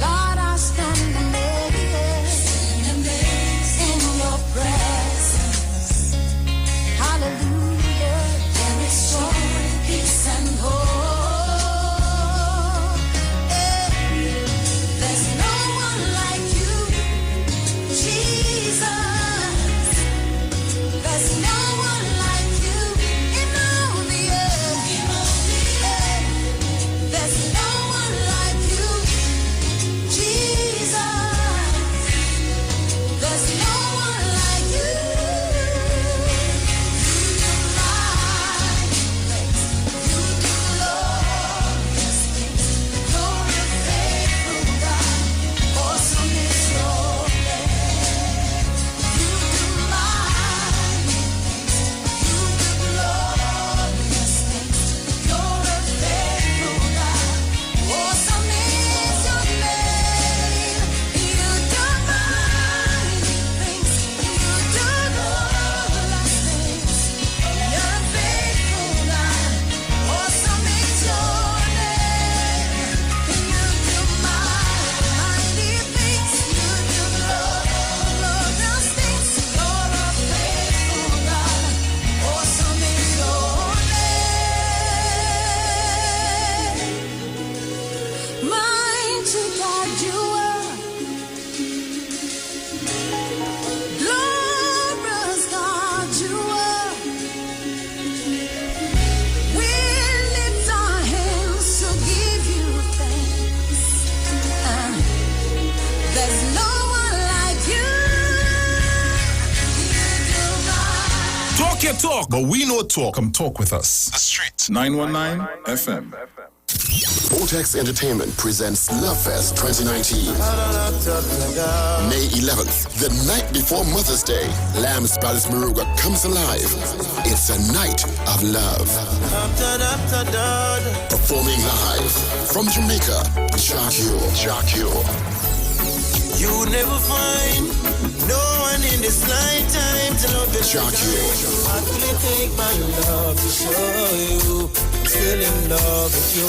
Lord, I stand amazed in your presence. Hallelujah. There is joy, peace, and hope. There's no one like you, Jesus. There's no one like you in all the earth. There's no one like you, Jesus. There's no one like you. You do mighty things. You do glorious things. You're a faithful God. Awesome is your name. You do mighty things. You do glorious things. You're a faithful God. Awesome is your name. You do mighty things. You do glorious things. You're a faithful God. Awesome is your name. You do mighty things. You do glorious things. You're a faithful God. Awesome is your name. Mighty God, you are. Glorious God, you are. We lift our hands to give you thanks. And there's no one like you. Talk your talk, but we know talk. Come talk with us. The Street 919 FM. Vortex Entertainment presents Love Fest 2019. May 11th, the night before Mother's Day, Lamb's Palace Moruga comes alive. It's a night of love. Performing live from Jamaica, Jacques. You never find no one in this lifetime to love you. Jacques. I really take my love to show you I'm still in love with you.